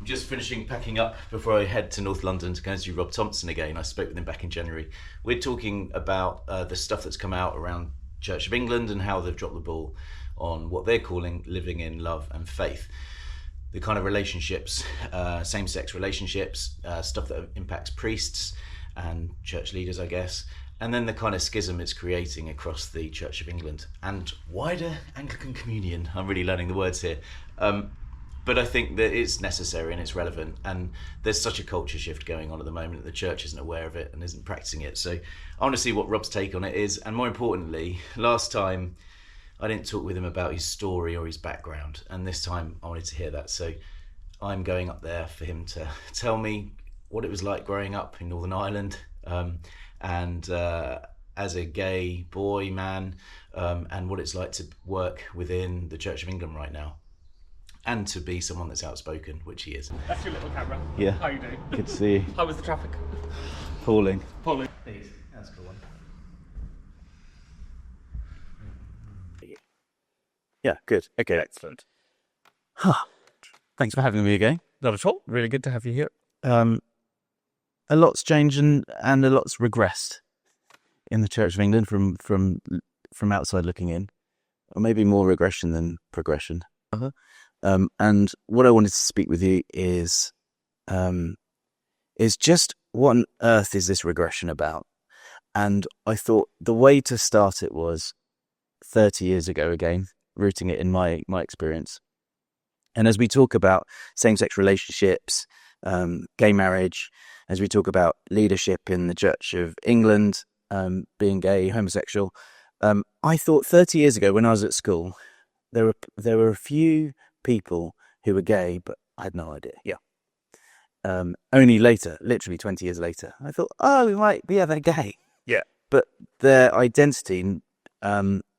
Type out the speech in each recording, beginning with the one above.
just finishing packing up before I head to North London to go and see Rob Thompson again. I spoke with him back in January. We're talking about the stuff that's come out around Church of England and how they've dropped the ball on what they're calling living in love and faith. The kind of relationships, same-sex relationships, stuff that impacts priests and church leaders, I guess, and then the kind of schism it's creating across the Church of England and wider Anglican communion. I'm really learning the words here. But I think that it's necessary and it's relevant, and there's such a culture shift going on at the moment that the church isn't aware of it and isn't practicing it. So I want to see what Rob's take on it is, and more importantly, last time I didn't talk with him about his story or his background, and this time I wanted to hear that. So I'm going up there for him to tell me what it was like growing up in Northern Ireland, and as a gay boy, man, and what it's like to work within the Church of England right now. And to be someone that's outspoken, which he is. That's your little camera. Yeah. How you doing? Good to see you. How was the traffic? Appalling. Polly. Please. That's a cool one. Yeah, good. Okay, excellent. Thanks for having me again. Not at all. Really good to have you here. A lot's changed and a lot's regressed in the Church of England from outside looking in, or maybe more regression than progression. And what I wanted to speak with you is just what on earth is this regression about? And I thought the way to start it was 30 years ago again, rooting it in my experience. And as we talk about same-sex relationships, gay marriage, as we talk about leadership in the Church of England, being gay, homosexual, I thought 30 years ago when I was at school, there were a few people who were gay, but I had no idea. Yeah. Only later, literally 20 years later, I thought, they're gay. Yeah. But their identity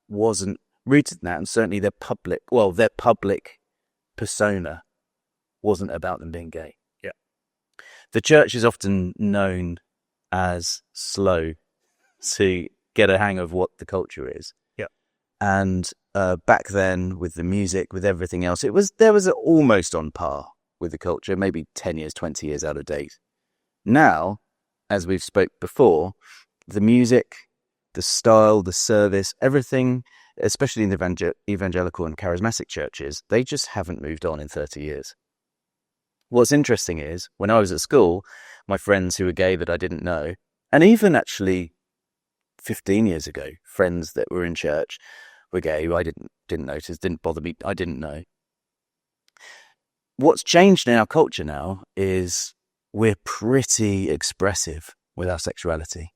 wasn't rooted in that, and certainly their public persona wasn't about them being gay. Yeah. The church is often known as slow to get a hang of what the culture is. Yeah. And back then, with the music, with everything else, there was almost on par with the culture, maybe 10 years, 20 years out of date. Now, as we've spoke before, the music, the style, the service, everything, especially in the evangelical and charismatic churches, they just haven't moved on in 30 years. What's interesting is, when I was at school, my friends who were gay that I didn't know, and even actually 15 years ago, friends that were in church were gay who I didn't notice, didn't bother me, I didn't know. What's changed in our culture now is we're pretty expressive with our sexuality.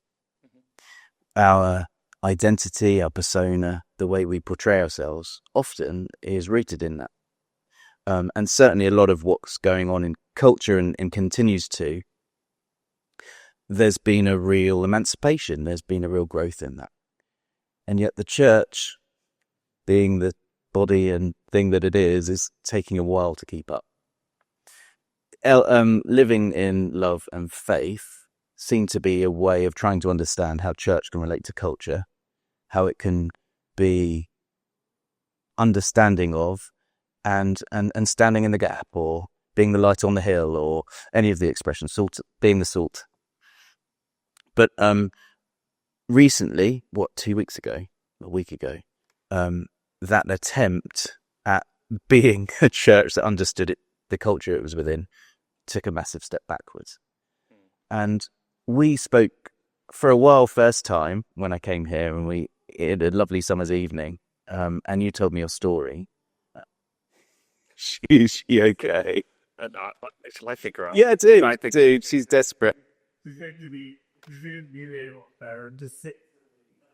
Our identity, our persona, the way we portray ourselves often is rooted in that. And certainly a lot of what's going on in culture and continues to, there's been a real emancipation, there's been a real growth in that. And yet the church, being the body and thing that it is taking a while to keep up. Living in love and faith seem to be a way of trying to understand how church can relate to culture, how it can be understanding of and standing in the gap, or being the light on the hill, or any of the expressions, being the salt. But recently, 2 weeks ago, a week ago, that attempt at being a church that understood the culture it was within, took a massive step backwards. And we spoke for a while first time when I came here, and we had a lovely summer's evening, and you told me your story. Is she okay? Shall I figure out? Yeah, dude, she's desperate.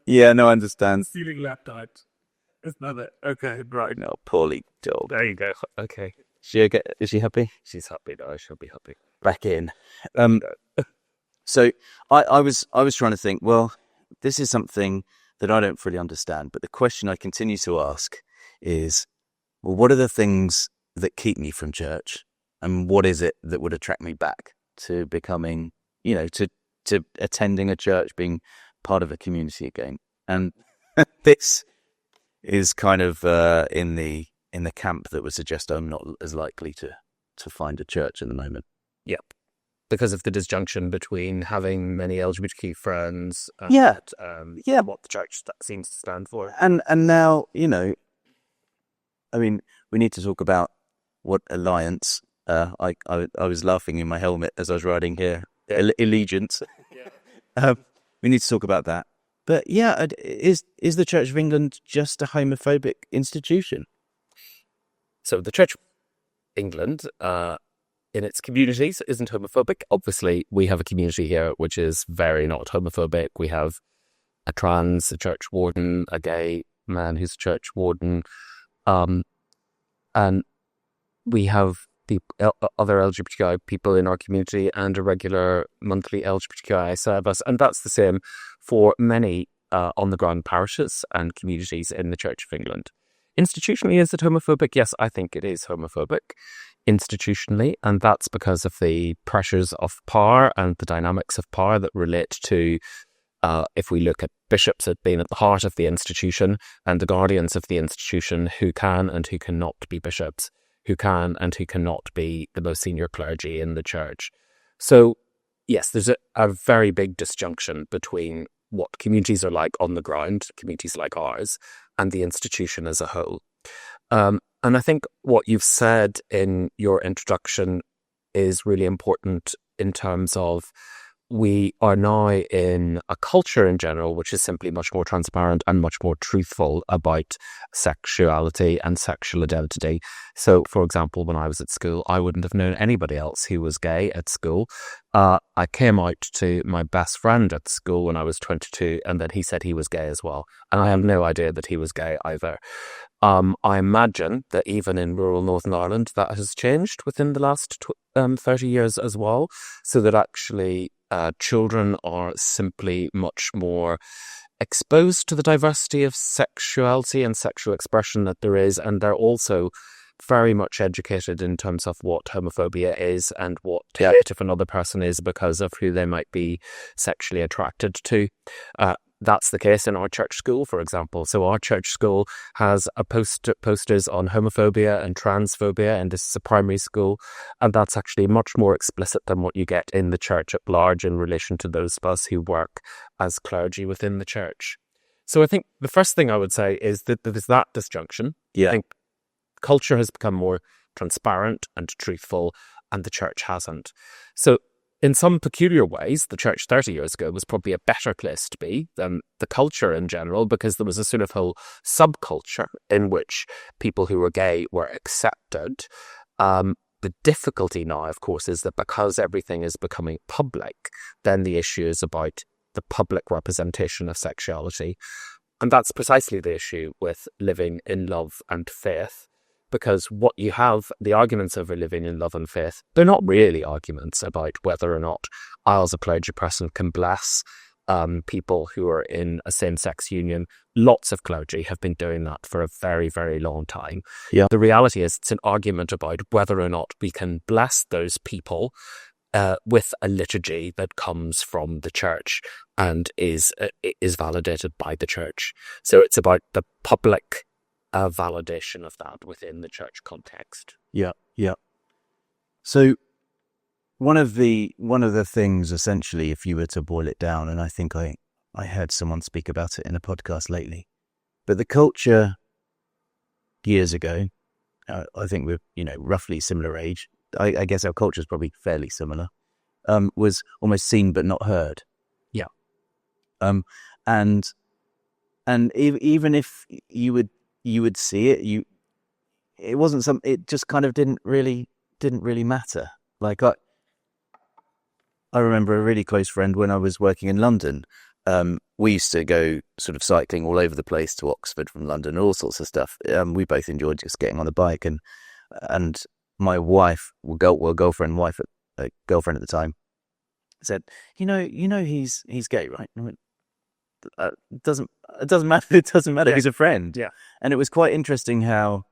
Yeah, no, I understand. Feeling left out. It's not it. Okay, right. No, poorly dog. There you go. Okay. She okay? Is she happy? She's happy now. She'll be happy. Back in. So I was trying to think, well, this is something that I don't fully understand, but the question I continue to ask is, well, what are the things that keep me from church, and what is it that would attract me back to becoming, to attending a church, being part of a community again? And this is kind of in the camp that would suggest I'm not as likely to to find a church at the moment. Yep. Because of the disjunction between having many LGBTQ friends and what the church seems to stand for. And now, I mean, we need to talk about what alliance. I was laughing in my helmet as I was riding here. Allegiance. Yeah. We need to talk about that. But yeah, is the Church of England just a homophobic institution? So the Church of England, in its communities, isn't homophobic. Obviously, we have a community here which is very not homophobic. We have a church warden, a gay man who's a church warden, and we have the other LGBTQI people in our community and a regular monthly LGBTQI service. And that's the same for many on-the-ground parishes and communities in the Church of England. Institutionally, is it homophobic? Yes, I think it is homophobic institutionally, and that's because of the pressures of power and the dynamics of power that relate to, if we look at bishops as being at the heart of the institution and the guardians of the institution who can and who cannot be bishops, who can and who cannot be the most senior clergy in the church. So, yes, there's a very big disjunction between what communities are like on the ground, communities like ours, and the institution as a whole. And I think what you've said in your introduction is really important in terms of we are now in a culture in general which is simply much more transparent and much more truthful about sexuality and sexual identity. So, for example, when I was at school, I wouldn't have known anybody else who was gay at school. I came out to my best friend at school when I was 22, and then he said he was gay as well. And I had no idea that he was gay either. I imagine that even in rural Northern Ireland, that has changed within the last 30 years as well, so that actually children are simply much more exposed to the diversity of sexuality and sexual expression that there is, and they're also very much educated in terms of what homophobia is and what hate if another person is because of who they might be sexually attracted to. That's the case in our church school, for example. So our church school has posters on homophobia and transphobia, and this is a primary school, and that's actually much more explicit than what you get in the church at large in relation to those of us who work as clergy within the church. So I think the first thing I would say is that there's that disjunction. Yeah. I think culture has become more transparent and truthful, and the church hasn't. So in some peculiar ways, the church 30 years ago was probably a better place to be than the culture in general, because there was a sort of whole subculture in which people who were gay were accepted. The difficulty now, of course, is that because everything is becoming public, then the issue is about the public representation of sexuality. And that's precisely the issue with living in love and faith. Because what you have, the arguments over living in love and faith, they're not really arguments about whether or not I as a clergy person can bless people who are in a same-sex union. Lots of clergy have been doing that for a very, very long time. Yeah. The reality is it's an argument about whether or not we can bless those people with a liturgy that comes from the church and is validated by the church. So it's about the public validation of that within the church context. Yeah. So one of the things, essentially, if you were to boil it down, and I think I heard someone speak about it in a podcast lately, but the culture years ago, I think we're roughly similar age. I guess our culture is probably fairly similar. Was almost seen but not heard. Yeah. And even if you would see it, it wasn't it just kind of didn't really matter. Like I remember a really close friend when I was working in London. We used to go sort of cycling all over the place to Oxford from London, all sorts of stuff. We both enjoyed just getting on the bike, and my wife, girlfriend at the time, said, you know he's gay, right? And I went, it doesn't matter. It doesn't matter. Yeah. He's a friend. Yeah. And it was quite interesting how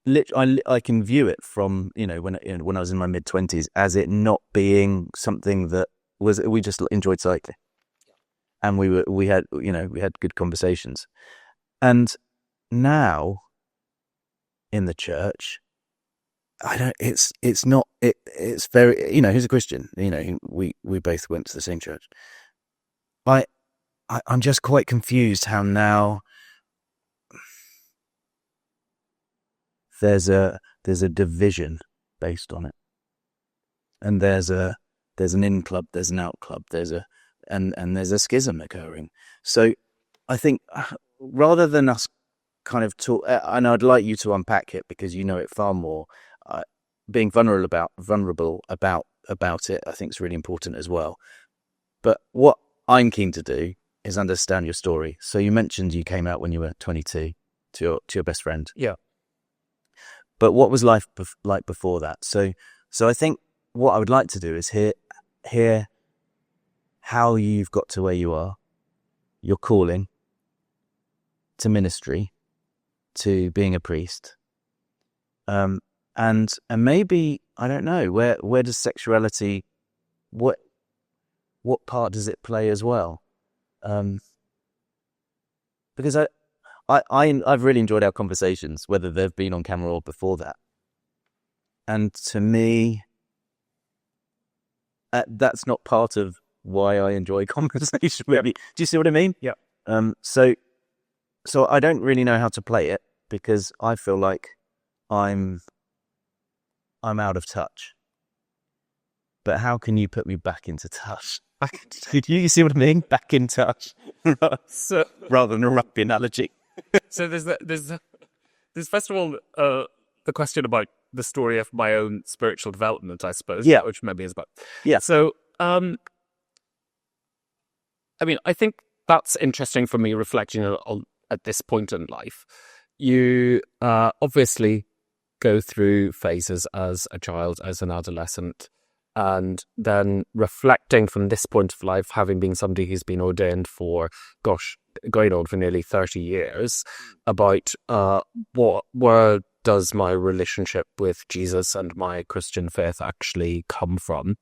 I can view it from when I was in my mid-20s as it not being something that we just enjoyed cycling, and we had good conversations. And now in the church, I don't. It's not. It's very. He's a Christian. We both went to the same church. I'm just quite confused how now there's a division based on it, and there's an in club, there's an out club, there's a schism occurring. So I think rather than us kind of talk, and I'd like you to unpack it because you know it far more. Being vulnerable about it, I think is really important as well. But what I'm keen to do is understand your story. So you mentioned you came out when you were 22 to your best friend. Yeah. But what was life like before that? So I think what I would like to do is hear how you've got to where you are, your calling to ministry, to being a priest, and maybe, I don't know, where does sexuality, what part does it play as well? Because I've really enjoyed our conversations, whether they've been on camera or before that. And to me, that's not part of why I enjoy conversation with you. Do you see what I mean? Yeah. So I don't really know how to play it because I feel like I'm out of touch. But how can you put me back into touch? You see what I mean? Back in touch. So, rather than a rugby analogy. So there's first of all the question about the story of my own spiritual development, I suppose. Yeah. Which maybe is about. Yeah. So I mean, I think that's interesting for me reflecting on at this point in life. You obviously go through phases as a child, as an adolescent, and then reflecting from this point of life, having been somebody who's been ordained for, going on for nearly 30 years, about where does my relationship with Jesus and my Christian faith actually come from?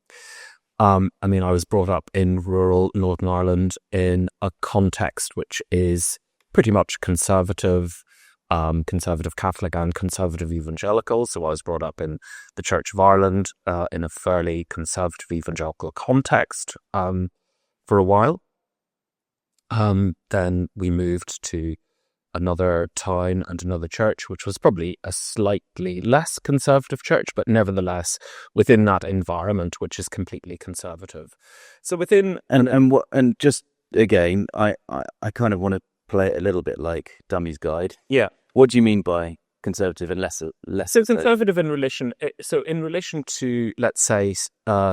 I mean, I was brought up in rural Northern Ireland in a context which is pretty much conservative Catholic and conservative evangelical. So I was brought up in the Church of Ireland in a fairly conservative evangelical context for a while. Then we moved to another town and another church, which was probably a slightly less conservative church, but nevertheless within that environment, which is completely conservative. So within and just again, I kind of want to play it a little bit like Dummy's Guide. Yeah. What do you mean by conservative and less? So conservative in relation to, let's say,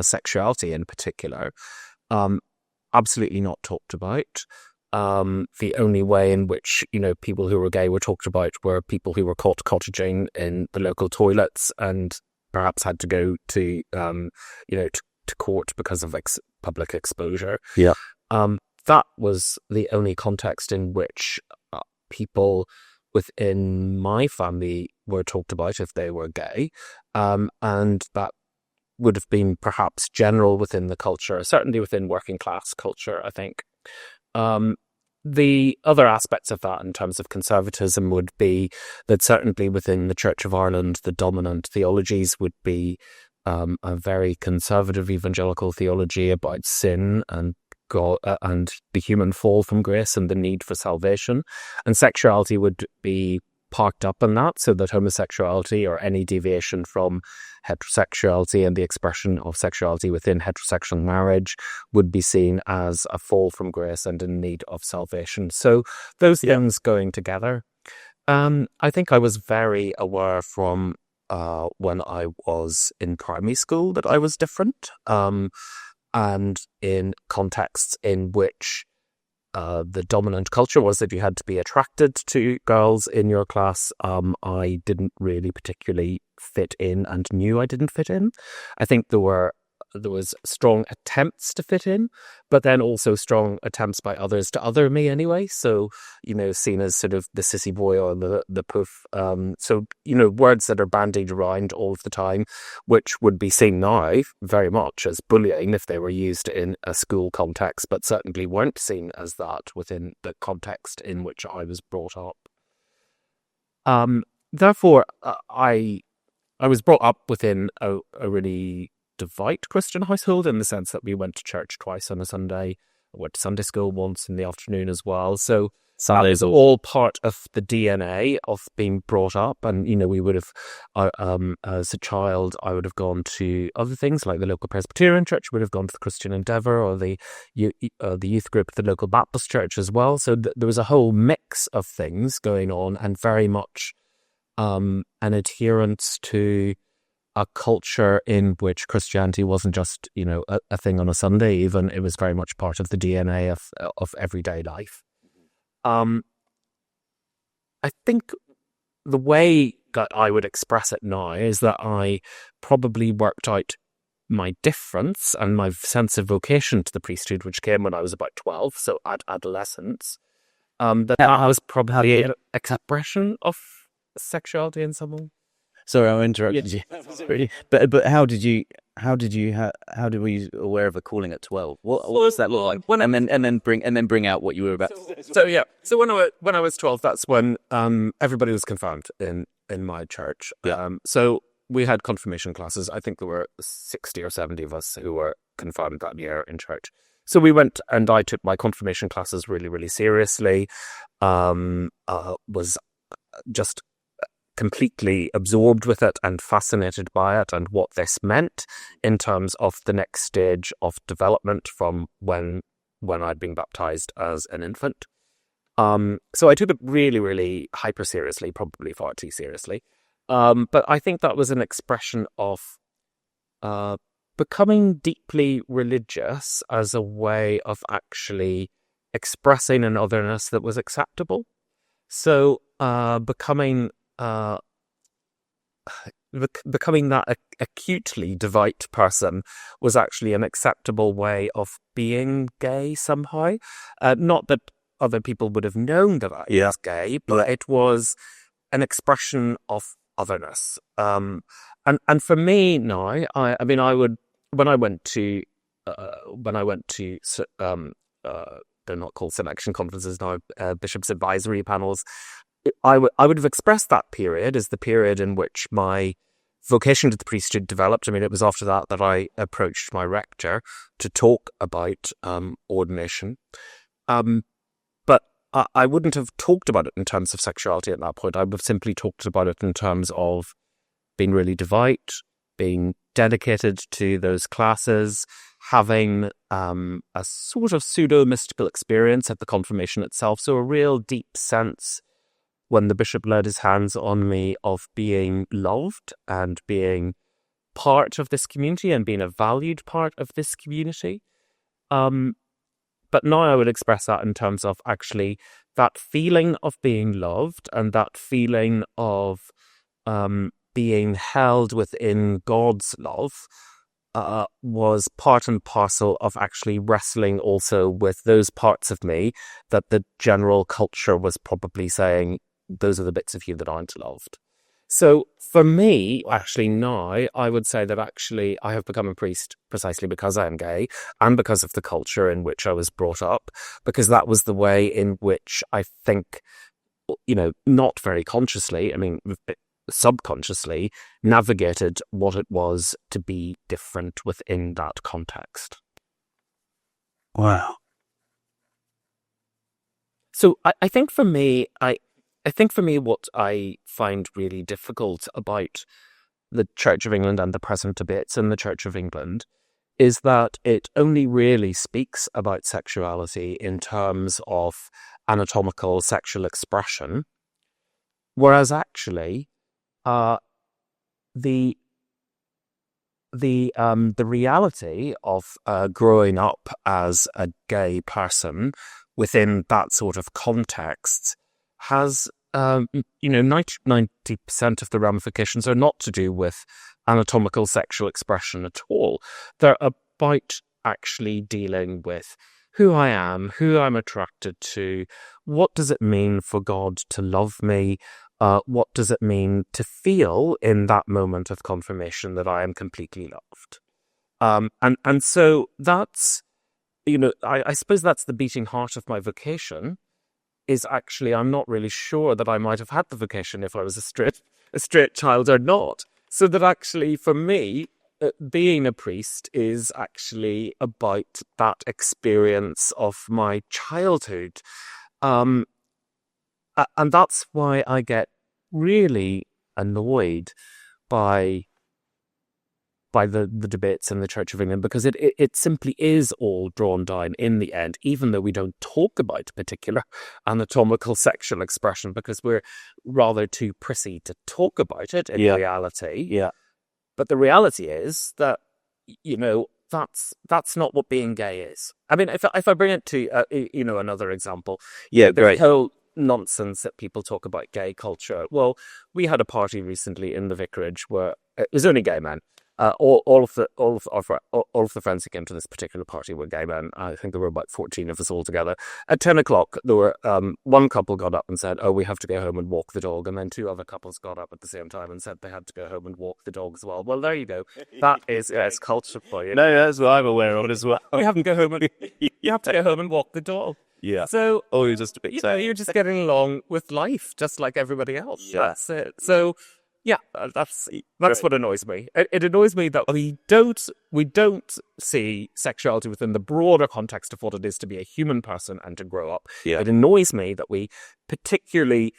sexuality in particular, absolutely not talked about. The only way in which, people who were gay were talked about were people who were caught cottaging in the local toilets and perhaps had to go to, to court because of public exposure. Yeah. That was the only context in which people within my family were talked about if they were gay. And that would have been perhaps general within the culture, certainly within working class culture, I think. The other aspects of that in terms of conservatism would be that certainly within the Church of Ireland, the dominant theologies would be a very conservative evangelical theology about sin and God and the human fall from grace and the need for salvation. And sexuality would be parked up in that, so that homosexuality or any deviation from heterosexuality and the expression of sexuality within heterosexual marriage would be seen as a fall from grace and in need of salvation. So those things going together. I think I was very aware from when I was in primary school that I was different, and in contexts in which the dominant culture was that you had to be attracted to girls in your class. I didn't really particularly fit in and knew I didn't fit in. I think there was strong attempts to fit in, but then also strong attempts by others to other me anyway. So, seen as sort of the sissy boy or the poof. So, words that are bandied around all of the time, which would be seen now very much as bullying if they were used in a school context, but certainly weren't seen as that within the context in which I was brought up. Therefore, I was brought up within a really devout Christian household, in the sense that we went to church twice on a Sunday. I went to Sunday school once in the afternoon as well. So that is all part of the DNA of being brought up. And, we would have, as a child, I would have gone to other things like the local Presbyterian church, would have gone to the Christian Endeavour, or the youth group at the local Baptist church as well. So there was a whole mix of things going on, and very much an adherence to a culture in which Christianity wasn't just, a thing on a Sunday. Even it was very much part of the DNA of everyday life. I think the way that I would express it now is that I probably worked out my difference and my sense of vocation to the priesthood, which came when I was about 12, so at adolescence. That was probably an expression of sexuality in some way. Sorry, I interrupted you. Sorry. But how were you aware of a calling at 12? What was that look like? And then bring out what you were about. So when I was 12, that's when everybody was confirmed in my church. Yeah. So we had confirmation classes. I think there were 60 or 70 of us who were confirmed that year in church. So we went, and I took my confirmation classes really, really seriously. Was just completely absorbed with it and fascinated by it and what this meant in terms of the next stage of development from when I'd been baptized as an infant. So I took it really, really hyper seriously, probably far too seriously. But I think that was an expression of becoming deeply religious as a way of actually expressing an otherness that was acceptable. So becoming that acutely devout person was actually an acceptable way of being gay somehow. Not that other people would have known that I was gay, but it was an expression of otherness. And for me now, I would, when I went to they're not called selection conferences now, bishops' advisory panels, I would have expressed that period as the period in which my vocation to the priesthood developed. I mean, it was after that I approached my rector to talk about ordination. But I wouldn't have talked about it in terms of sexuality at that point. I would have simply talked about it in terms of being really devout, being dedicated to those classes, having a sort of pseudo-mystical experience at the confirmation itself. So a real deep sense, when the bishop laid his hands on me, of being loved and being part of this community and being a valued part of this community. But now I would express that in terms of actually that feeling of being loved and that feeling of being held within God's love was part and parcel of actually wrestling also with those parts of me that the general culture was probably saying, those are the bits of you that aren't loved. So for me, actually now, I would say that actually I have become a priest precisely because I am gay and because of the culture in which I was brought up, because that was the way in which I think, not very consciously, subconsciously navigated what it was to be different within that context. Wow. So I think for me, what I find really difficult about the Church of England and the present debates in the Church of England is that it only really speaks about sexuality in terms of anatomical sexual expression, whereas actually the reality of growing up as a gay person within that sort of context has 90% of the ramifications are not to do with anatomical sexual expression at all. They're about actually dealing with who I am, who I'm attracted to, what does it mean for God to love me, what does it mean to feel in that moment of confirmation that I am completely loved. And so that's, I suppose that's the beating heart of my vocation, is actually I'm not really sure that I might have had the vocation if I was a straight child or not. So that actually, for me, being a priest is actually about that experience of my childhood. And that's why I get really annoyed by the debates in the Church of England, because it simply is all drawn down in the end, even though we don't talk about particular anatomical sexual expression because we're rather too prissy to talk about it in reality. Yeah. But the reality is that, that's not what being gay is. I mean, if I bring it to, another example. Yeah, the great. whole nonsense that people talk about gay culture. Well, we had a party recently in the vicarage where it was only gay men. All of the friends who came to this particular party were gay men. I think there were about 14 of us all together. At 10 o'clock, there were one couple got up and said, "Oh, we have to go home and walk the dog," and then two other couples got up at the same time and said they had to go home and walk the dog as well. Well, there you go. That is culture for you. No, that's what I'm aware of as well. You have to go home and walk the dog. Yeah. So, you're just a bit you're just getting along with life, just like everybody else. Yeah. That's it. So, yeah, that's what annoys me. It annoys me that we don't see sexuality within the broader context of what it is to be a human person and to grow up. Yeah. It annoys me that we particularly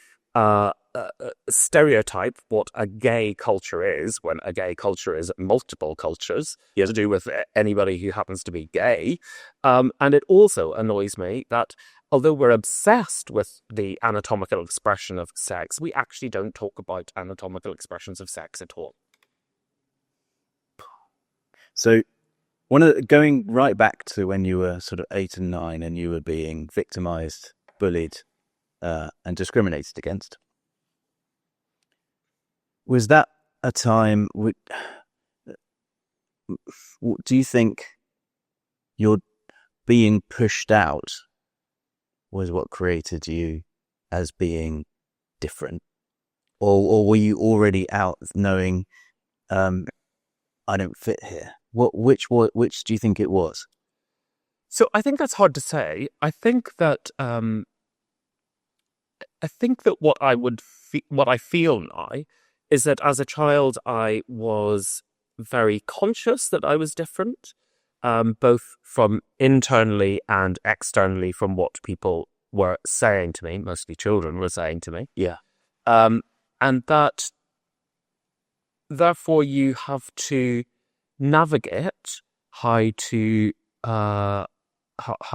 stereotype what a gay culture is, when a gay culture is multiple cultures to do with anybody who happens to be gay. And it also annoys me that although we're obsessed with the anatomical expression of sex, we actually don't talk about anatomical expressions of sex at all. So, going right back to when you were sort of 8 and 9 and you were being victimized, bullied, and discriminated against, was that a time? Do you think your being pushed out was what created you as being different, or were you already out knowing I don't fit here? Which do you think it was? So I think that's hard to say. I think that what I feel now is that as a child I was very conscious that I was different, both from internally and externally from what people were saying to me, mostly children were saying to me. Yeah. And that therefore you have to navigate how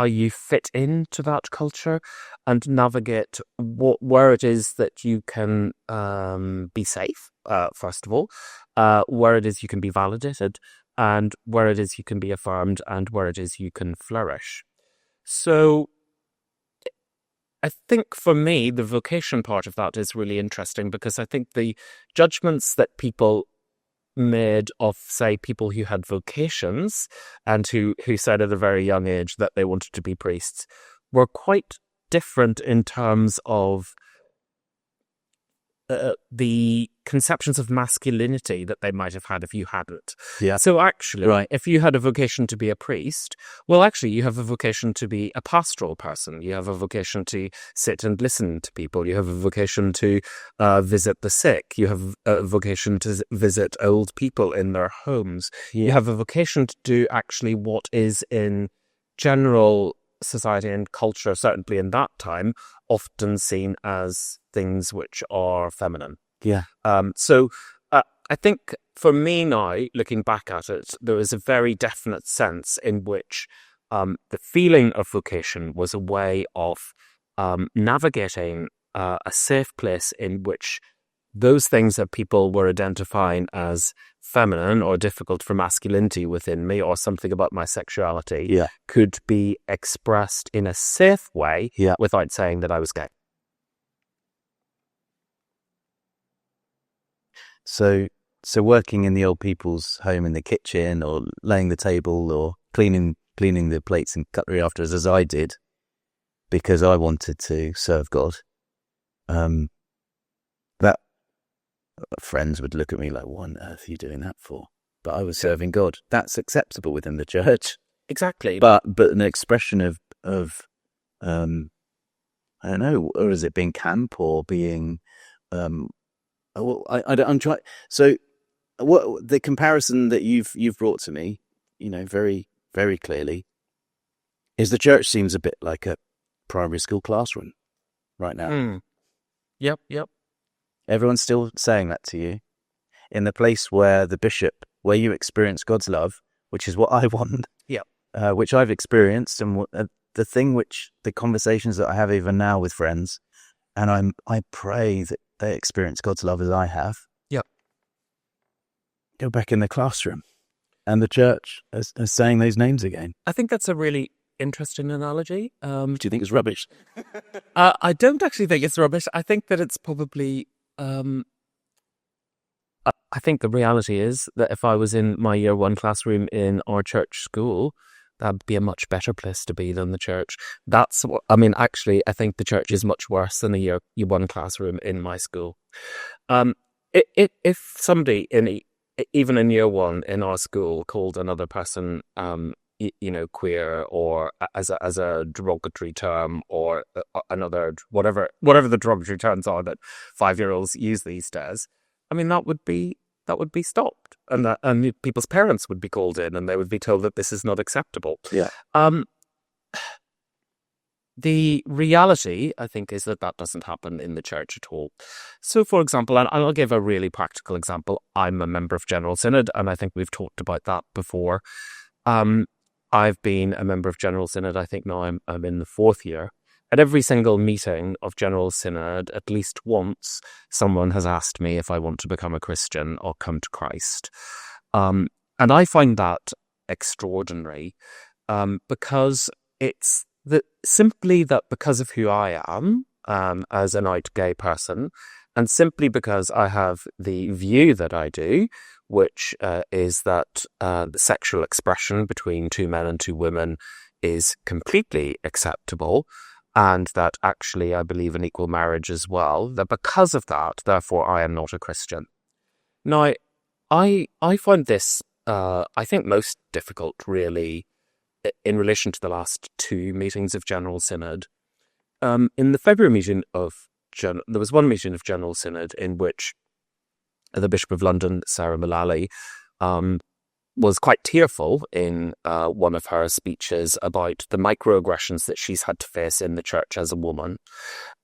you fit into that culture and navigate where it is that you can be safe, first of all, where it is you can be validated, and where it is you can be affirmed, and where it is you can flourish. So I think for me, the vocation part of that is really interesting, because I think the judgments that people made of, say, people who had vocations and who said at a very young age that they wanted to be priests were quite different in terms of the conceptions of masculinity that they might have had if you hadn't. Yeah. So actually, Right. if you had a vocation to be a priest, well, actually, you have a vocation to be a pastoral person. You have a vocation to sit and listen to people. You have a vocation to visit the sick. You have a vocation to visit old people in their homes. Yeah. You have a vocation to do actually what is in general society and culture, certainly in that time, often seen as things which are feminine. Yeah. So I think for me now, looking back at it, there is a very definite sense in which the feeling of vocation was a way of navigating a safe place in which those things that people were identifying as feminine or difficult for masculinity within me, or something about my sexuality, could be expressed in a safe way without saying that I was gay. So working in the old people's home in the kitchen, or laying the table, or cleaning the plates and cutlery after us, as I did, because I wanted to serve God, that friends would look at me like, what on earth are you doing that for? But I was serving God. That's acceptable within the church. Exactly. But an expression of I don't know, or is it being camp, or being I'm trying. So what the comparison that you've brought to me, very, very clearly, is the church seems a bit like a primary school classroom right now. Yep. Everyone's still saying that to you in the place where where you experience God's love, which is what I want. Yep. Which I've experienced, and the conversations that I have even now with friends, and I pray that they experience God's love as I have. Yep. Go back in the classroom, and the church is saying those names again. I think that's a really interesting analogy. Do you think it's rubbish? I don't actually think it's rubbish. I think that it's probably... I think the reality is that if I was in my year one classroom in our church school, that'd be a much better place to be than the church. Actually, I think the church is much worse than a year one classroom in my school. If somebody even in year one in our school called another person, queer, or as a derogatory term, or another whatever the derogatory terms are that 5-year-olds use these days, that would be stopped, and people's parents would be called in, and they would be told that this is not acceptable. Yeah. The reality, I think, is that doesn't happen in the church at all. So, for example, and I'll give a really practical example. I'm a member of General Synod, and I think we've talked about that before. I've been a member of General Synod. I think now I'm in the 4th year. At every single meeting of General Synod, at least once, someone has asked me if I want to become a Christian or come to Christ. And I find that extraordinary, because it's simply that because of who I am as an out gay person, and simply because I have the view that I do, which is that the sexual expression between 2 men and 2 women is completely acceptable, and that actually I believe in equal marriage as well, that because of that, therefore, I am not a Christian. Now, I find this, I think, most difficult, really, in relation to the last 2 meetings of General Synod. In the February meeting there was one meeting of General Synod in which the Bishop of London, Sarah Mullally, was quite tearful in one of her speeches about the microaggressions that she's had to face in the church as a woman.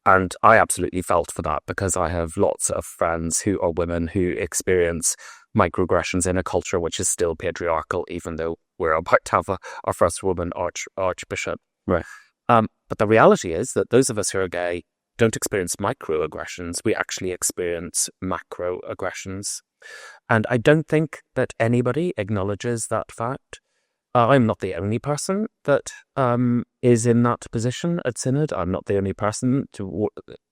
And I absolutely felt for that, because I have lots of friends who are women who experience microaggressions in a culture which is still patriarchal, even though we're about to have our first woman Archbishop. Right. But the reality is that those of us who are gay don't experience microaggressions. We actually experience macroaggressions. And I don't think that anybody acknowledges that fact. I'm not the only person that is in that position at Synod. I'm not the only person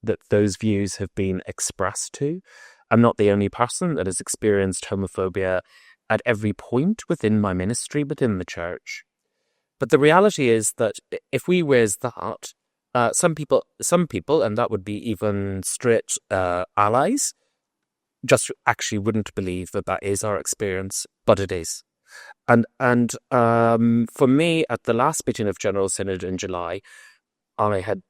that those views have been expressed to. I'm not the only person that has experienced homophobia at every point within my ministry, within the church. But the reality is that if we raise that, some people, and that would be even straight allies, just actually wouldn't believe that is our experience, but it is. And for me, at the last meeting of General Synod in July, I had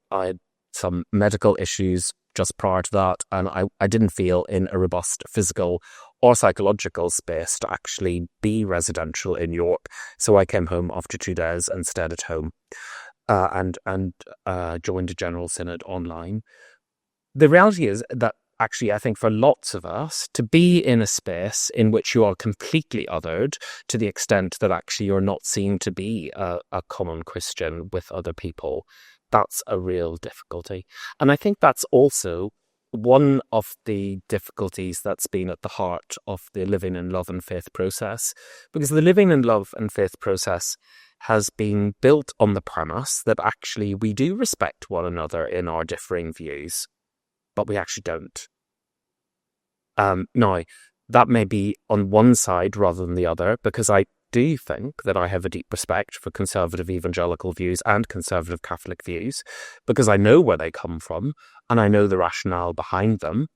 some medical issues just prior to that, and I didn't feel in a robust physical or psychological space to actually be residential in York. So I came home after 2 days and stayed at home, and joined a General Synod online. The reality is that actually, I think for lots of us, to be in a space in which you are completely othered to the extent that actually you're not seen to be a common Christian with other people, that's a real difficulty. And I think that's also one of the difficulties that's been at the heart of the living in love and faith process, because the living in love and faith process has been built on the premise that actually we do respect one another in our differing views, but we actually don't. Now, that may be on one side rather than the other, because I do think that I have a deep respect for conservative evangelical views and conservative Catholic views, because I know where they come from and I know the rationale behind them,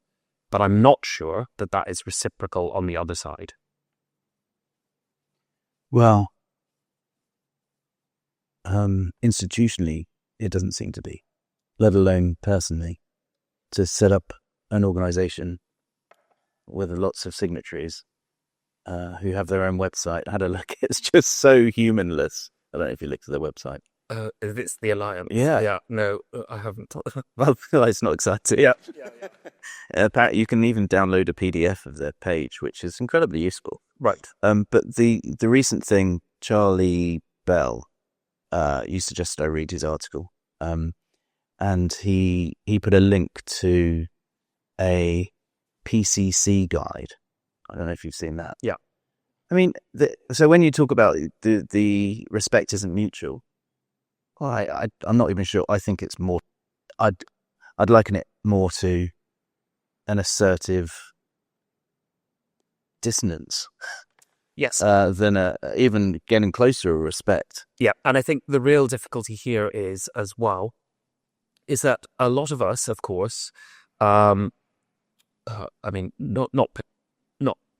but I'm not sure that that is reciprocal on the other side. Well, institutionally, it doesn't seem to be, let alone personally, to set up an organisation with lots of signatories who have their own website. I had a look. It's just so humanless. I don't know if you looked at their website. If it's the Alliance. Yeah. Yeah. No, I haven't. Well, it's not exciting. Yeah. Apparently, you can even download a PDF of their page, which is incredibly useful. Right. But the recent thing, Charlie Bell, you suggested I read his article, and he put a link to a PCC guide. I don't know if you've seen that. Yeah. I mean, so when you talk about the respect isn't mutual, well, I'm not even sure. I think it's more. I'd liken it more to an assertive dissonance. Yes. Than even getting closer to respect. Yeah, and I think the real difficulty here is is that a lot of us, of course, I mean, not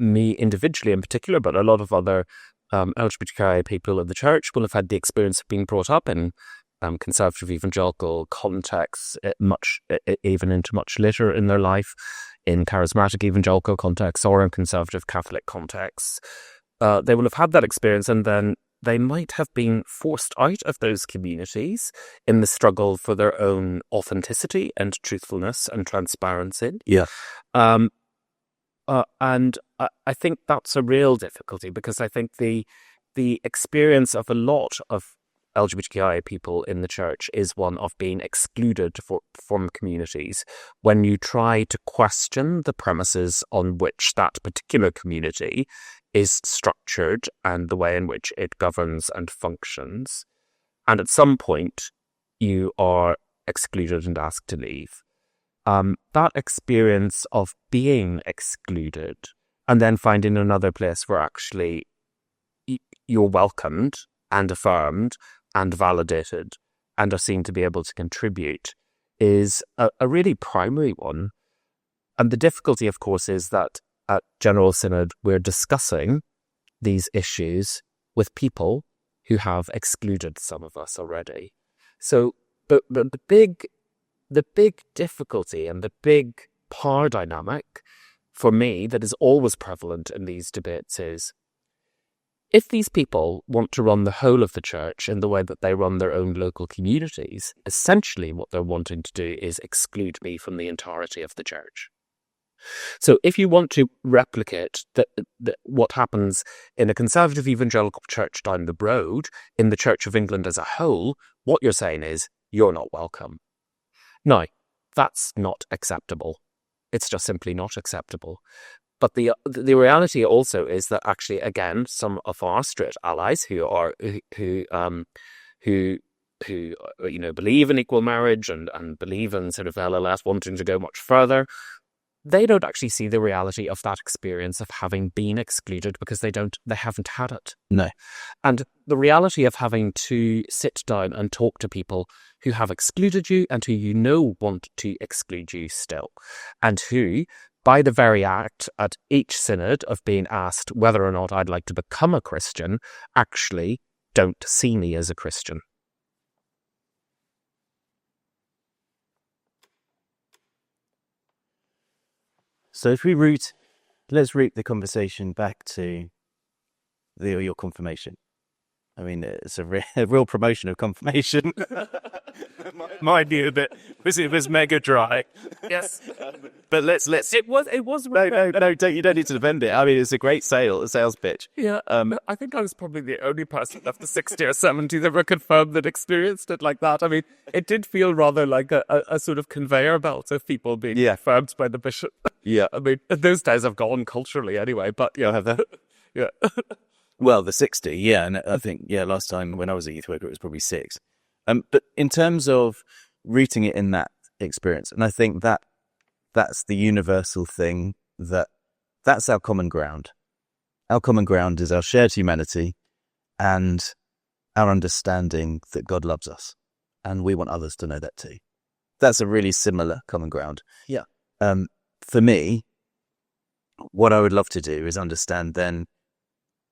me individually in particular, but a lot of other LGBTQI people in the church will have had the experience of being brought up in conservative evangelical contexts, even into much later in their life, in charismatic evangelical contexts or in conservative Catholic contexts. They will have had that experience, and then they might have been forced out of those communities in the struggle for their own authenticity and truthfulness and transparency. Yeah. And I think that's a real difficulty, because I think the experience of a lot of LGBTQI people in the church is one of being excluded from communities when you try to question the premises on which that particular community is structured and the way in which it governs and functions. And at some point, you are excluded and asked to leave. That experience of being excluded and then finding another place where actually you're welcomed and affirmed and validated and are seen to be able to contribute is a really primary one. And the difficulty, of course, is that at General Synod, we're discussing these issues with people who have excluded some of us already. So, but the big difficulty and the big power dynamic for me that is always prevalent in these debates is, if these people want to run the whole of the church in the way that they run their own local communities, essentially what they're wanting to do is exclude me from the entirety of the church. So if you want to replicate what happens in a conservative evangelical church down the road, in the Church of England as a whole, what you're saying is, you're not welcome. Now, that's not acceptable. It's just simply not acceptable. But the reality also is that actually, again, some of our straight allies who believe in equal marriage and believe in sort of LLF wanting to go much further, they don't actually see the reality of that experience of having been excluded because they haven't had it. No. And the reality of having to sit down and talk to people who have excluded you and who want to exclude you still, and who, by the very act at each synod of being asked whether or not I'd like to become a Christian, actually don't see me as a Christian. So if let's root the conversation back to your confirmation. I mean, it's a real promotion of confirmation. Mind you, that it was mega dry. Yes, but let's. It was. No, you don't need to defend it. I mean, it's a great sales pitch. Yeah, I think I was probably the only person of the 60 or 70 that ever confirmed that experienced it like that. I mean, it did feel rather like a sort of conveyor belt of people being confirmed by the bishop. Yeah, I mean, those days have gone culturally anyway. But have that. Yeah. Well, the 60, yeah, and I think last time when I was a youth worker, it was probably 6. But in terms of rooting it in that experience, and I think that's the universal thing, that's our common ground. Our common ground is our shared humanity and our understanding that God loves us, and we want others to know that too. That's a really similar common ground. Yeah. For me, what I would love to do is understand then.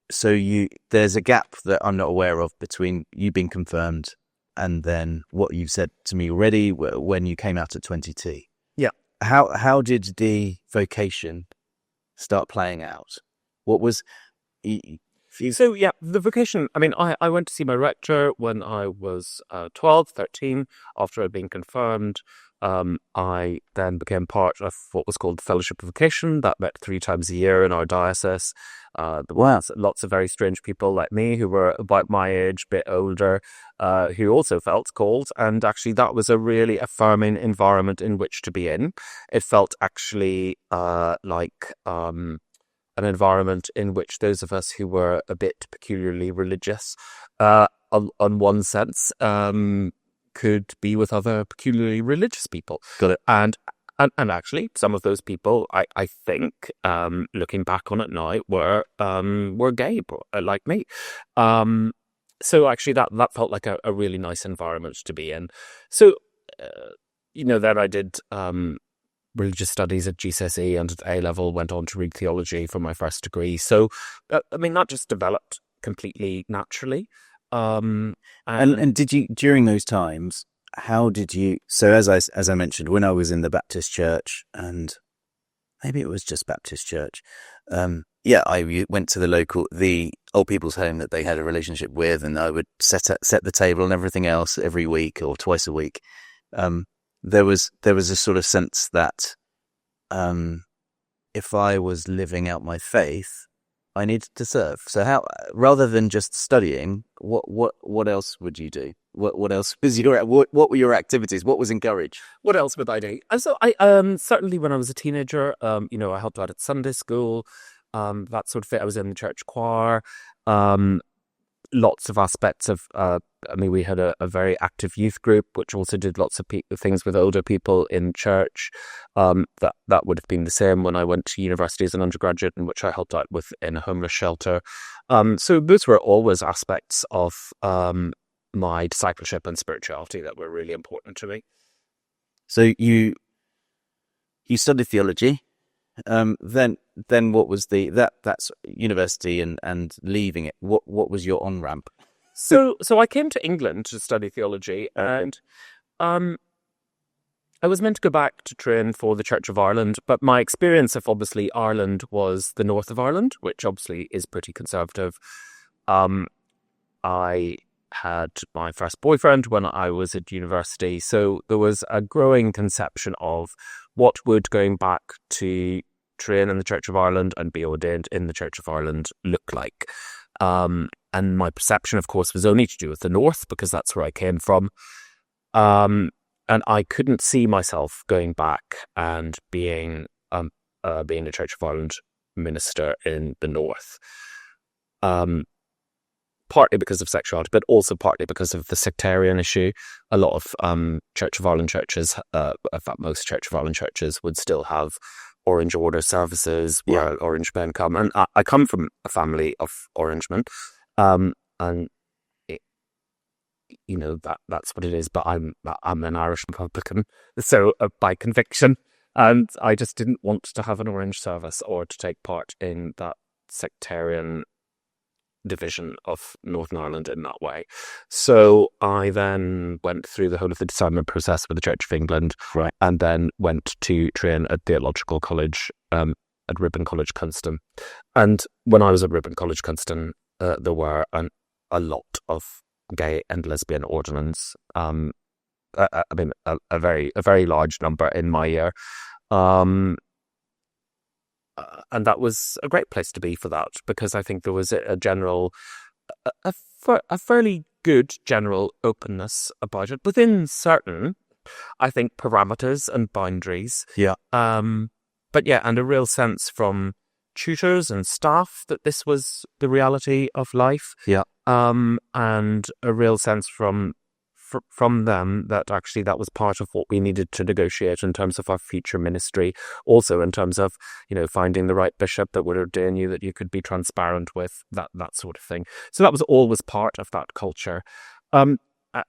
So there's a gap that I'm not aware of between you being confirmed and then what you've said to me already when you came out at 22. Yeah. How did the vocation start playing out? What was So, yeah, the vocation, I mean, I went to see my rector when I was 12, 13, after I'd been confirmed. I then became part of what was called the Fellowship of Vocation. That met 3 times a year in our diocese. There were lots of very strange people like me who were about my age, a bit older, who also felt called. And actually, that was a really affirming environment in which to be in. It felt actually like an environment in which those of us who were a bit peculiarly religious, on one sense, could be with other peculiarly religious people. Got it. And actually, some of those people, I think, looking back on it now, were gay, like me. So actually, that felt like a really nice environment to be in. So, then I did religious studies at GCSE and at A-level, went on to read theology for my first degree. So, that just developed completely naturally. And did you, during those times, how did you, so as I mentioned, when I was in the Baptist church, and maybe it was just Baptist church, I went to the old people's home that they had a relationship with, and I would set the table and everything else every week or twice a week. There was a sort of sense that if I was living out my faith, I needed to serve. So how, rather than just studying, what else would you do? What else was what were your activities? What was encouraged? What else would I do? And so I certainly when I was a teenager, I helped out at Sunday school, that sort of thing. I was in the church choir. Lots of aspects of, we had a very active youth group, which also did lots of things with older people in church. That would have been the same when I went to university as an undergraduate, in which I helped out with in a homeless shelter. So those were always aspects of my discipleship and spirituality that were really important to me. So you studied theology. Then what was that's university and leaving it? What was your on ramp? So I came to England to study theology, and I was meant to go back to train for the Church of Ireland, but my experience of obviously Ireland was the north of Ireland, which obviously is pretty conservative. I had my first boyfriend when I was at university, so there was a growing conception of what would going back to train in the Church of Ireland and be ordained in the Church of Ireland look like. And my perception, of course, was only to do with the north, because that's where I came from. And I couldn't see myself going back and being a Church of Ireland minister in the north. Partly because of sexuality, but also partly because of the sectarian issue. A lot of Church of Ireland churches, in fact, most Church of Ireland churches would still have Orange Order services where Orange men come. And I come from a family of Orangemen, and that's what it is. But I'm an Irish Republican, so by conviction, and I just didn't want to have an Orange service or to take part in that sectarian division of Northern Ireland in that way. So I then went through the whole of the discernment process with the Church of England, right, and then went to train at theological college at Ribon College, Cunston. And when I was at Ribon College, Cunston, there were a lot of gay and lesbian ordinands. A very large number in my year. And that was a great place to be for that, because I think there was a fairly good general openness about it within certain, I think, parameters and boundaries. Yeah. But yeah, and a real sense from tutors and staff that this was the reality of life. Yeah. And a real sense from them that actually that was part of what we needed to negotiate in terms of our future ministry, also in terms of finding the right bishop that would ordain you, that you could be transparent with, that sort of thing. So that was always part of that culture, and I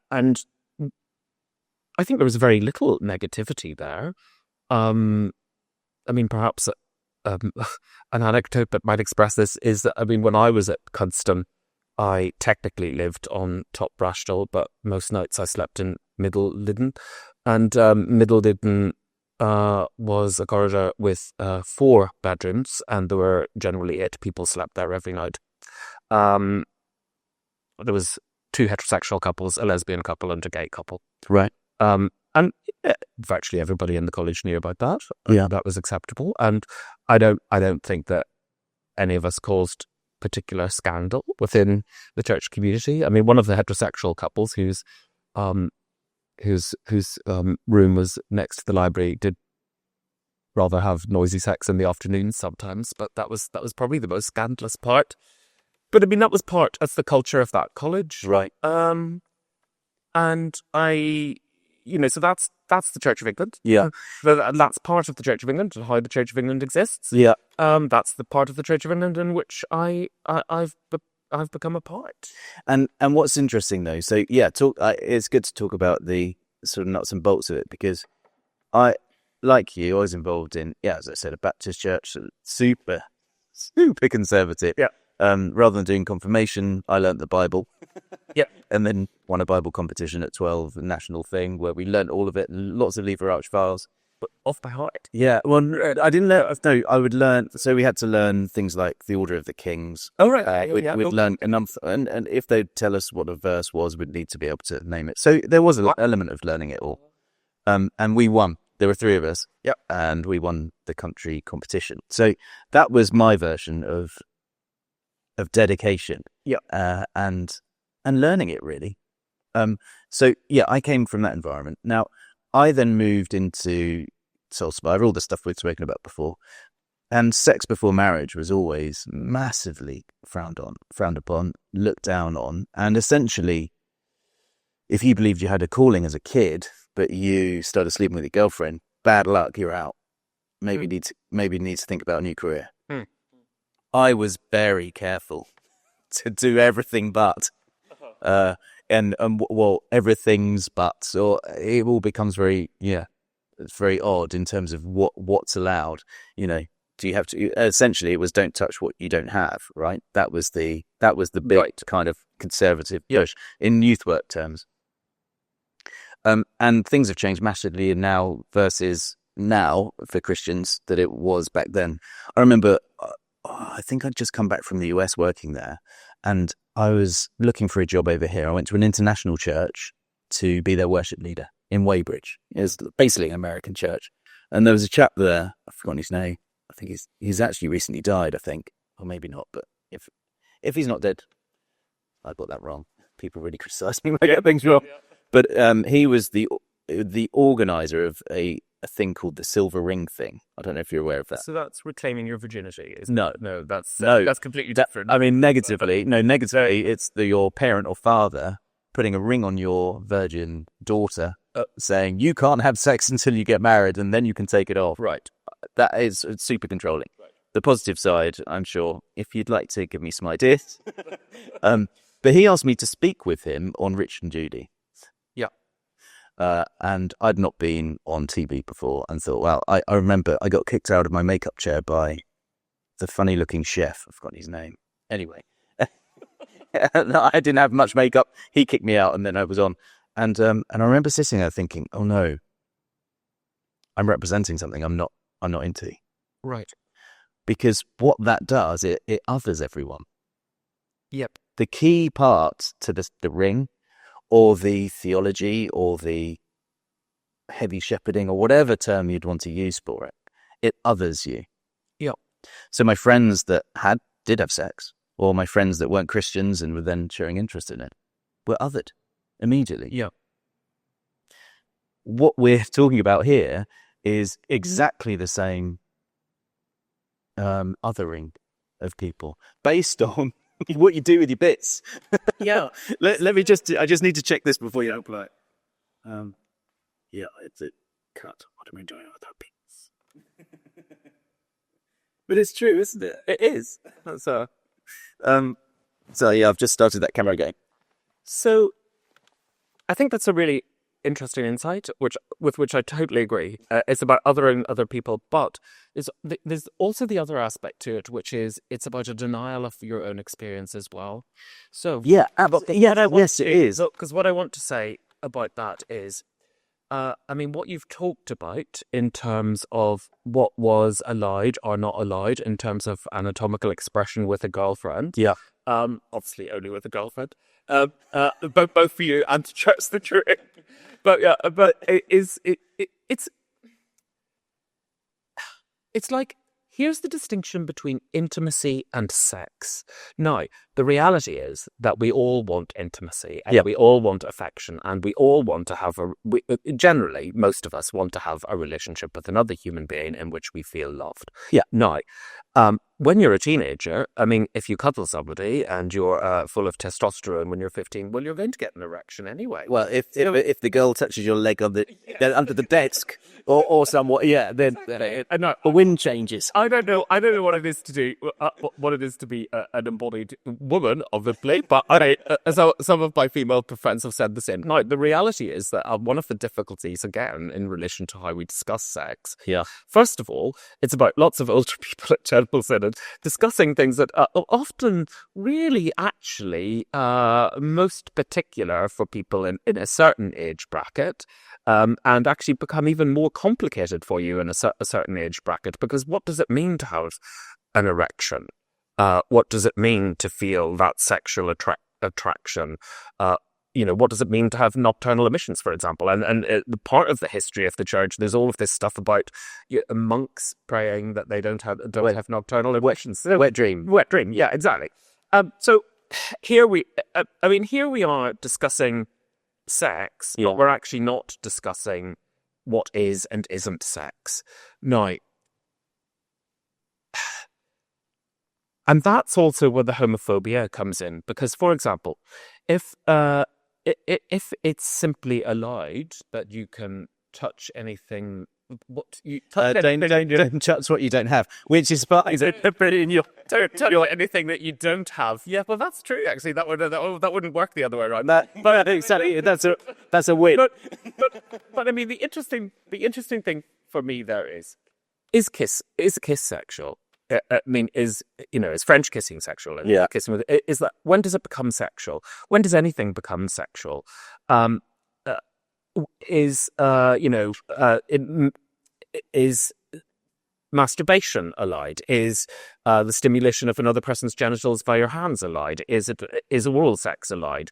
think there was very little negativity there. Perhaps an anecdote that might express this is that when I was at Cunston, I technically lived on Top Brashdale, but most nights I slept in Middle Lydden. And Middle Lydden was a corridor with 4 bedrooms, and there were generally 8 people slept there every night. there was 2 heterosexual couples, a lesbian couple, and a gay couple. Right. And virtually everybody in the college knew about that. Yeah. That was acceptable. And I don't think that any of us caused particular scandal within the church community. I mean, one of the heterosexual couples whose room was next to the library did rather have noisy sex in the afternoons sometimes, but that was probably the most scandalous part. But I mean, that's the culture of that college. Right. And so that's the Church of England. Yeah. And that's part of the Church of England and how the Church of England exists. Yeah. That's the part of the Church of England in which I've become a part. And what's interesting though, so yeah, it's good to talk about the sort of nuts and bolts of it, because I, like you, I was involved in, as I said, a Baptist church, super conservative. Yeah. Rather than doing confirmation, I learnt the Bible. Yeah. And then won a Bible competition at 12, a national thing where we learnt all of it, lots of Lever Arch files. But off by heart. Yeah, well, I didn't learn. No, I would learn. So we had to learn things like the Order of the Kings. Oh, right. We'd learn a number, and if they'd tell us what a verse was, we'd need to be able to name it. So there was an element of learning it all. And we won. There were 3 of us. Yep. And we won the country competition. So that was my version of dedication. Yep. And learning it, really. So yeah, I came from that environment. Now, I then moved into Soul Survivor, all the stuff we've spoken about before. And sex before marriage was always massively frowned upon, looked down on. And essentially, if you believed you had a calling as a kid, but you started sleeping with your girlfriend, bad luck, you're out. Maybe need to think about a new career. I was very careful to do everything but. Everything's but, or it all becomes very, it's very odd in terms of what's allowed. Do you have to? Essentially, it was don't touch what you don't have. Right. That was the big kind of conservative push in youth work terms. And things have changed massively now versus now for Christians that it was back then. I remember, I think I'd just come back from the US working there, and I was looking for a job over here. I went to an international church to be their worship leader in Weybridge. It was basically an American church. And there was a chap there, I've forgotten his name. I think he's actually recently died, I think. Or maybe not, but if he's not dead, I got that wrong. People really criticise me when I get things wrong. Yeah. But he was the organizer of a thing called the Silver Ring thing. I don't know if you're aware of that. So that's reclaiming your virginity, isn't No. it? No, that's completely different. I mean, negatively, it's your parent or father putting a ring on your virgin daughter, saying you can't have sex until you get married, and then you can take it off. Right. That is super controlling. Right. The positive side, I'm sure, if you'd like to give me some ideas. But he asked me to speak with him on Rich and Judy. Yeah. And I'd not been on TV before and thought, well, I remember I got kicked out of my makeup chair by the funny-looking chef. I've forgotten his name. Anyway. No, I didn't have much makeup. He kicked me out and then I was on. And I remember sitting there thinking, oh no, I'm representing something I'm not into. Right. Because what that does, it others everyone. Yep. The key part to the ring or the theology or the heavy shepherding or whatever term you'd want to use for it, it others you. Yep. So my friends that did have sex, or my friends that weren't Christians and were then showing interest in it, were othered immediately. Yeah. What we're talking about here is exactly the same othering of people based on what you do with your bits. Yeah. Let me I just need to check this before you open it. Yeah, it's a cut. What am I doing with that bits? But it's true, isn't it? It is. So yeah, I've just started that camera game. So I think that's a really interesting insight, with which I totally agree. It's about othering other people, but there's also the other aspect to it, which is it's about a denial of your own experience as well. So yeah, absolutely. Yes, it is. Because what I want to say about that is, I mean, what you've talked about in terms of what was allowed or not allowed in terms of anatomical expression with a girlfriend. Yeah. obviously only with a girlfriend. Both for you and to church that you're in. But yeah, it's like, here's the distinction between intimacy and sex. Now, the reality is that we all want intimacy, and we all want affection, and we all want to have generally, most of us want to have a relationship with another human being in which we feel loved. Yeah. Now, when you're a teenager, I mean, if you cuddle somebody and you're full of testosterone when you're 15, well, you're going to get an erection anyway. Well, if the girl touches your leg on under the desk or somewhat, then the wind changes. I don't know what it is to do, what it is to be an embodied woman, obviously, but so some of my female friends have said the same. Now, the reality is that one of the difficulties, again, in relation to how we discuss sex, first of all, it's about lots of older people at Temple Synod discussing things that are often really actually most particular for people in a certain age bracket, and actually become even more complicated for you in a certain age bracket, because what does it mean to have an erection? What does it mean to feel that sexual attraction? What does it mean to have nocturnal emissions, for example? And the part of the history of the church, there's all of this stuff about monks praying that they don't have nocturnal emissions. Wet dream, yeah, exactly. So here we are discussing sex, but we're actually not discussing what is and isn't sex. Now, and that's also where the homophobia comes in, because, for example, if it's simply allowed that you can touch anything, don't touch what you don't have, which is fine. Don't touch anything that you don't have. Yeah, well, that's true. Actually, that wouldn't work the other way around. But exactly, that's a win. But I mean, the interesting thing for me there is a kiss sexual? I mean, is French kissing sexual? Kissing with, is that, when does it become sexual? When does anything become sexual? Is masturbation allowed? Is the stimulation of another person's genitals via your hands allowed? Is oral sex allowed?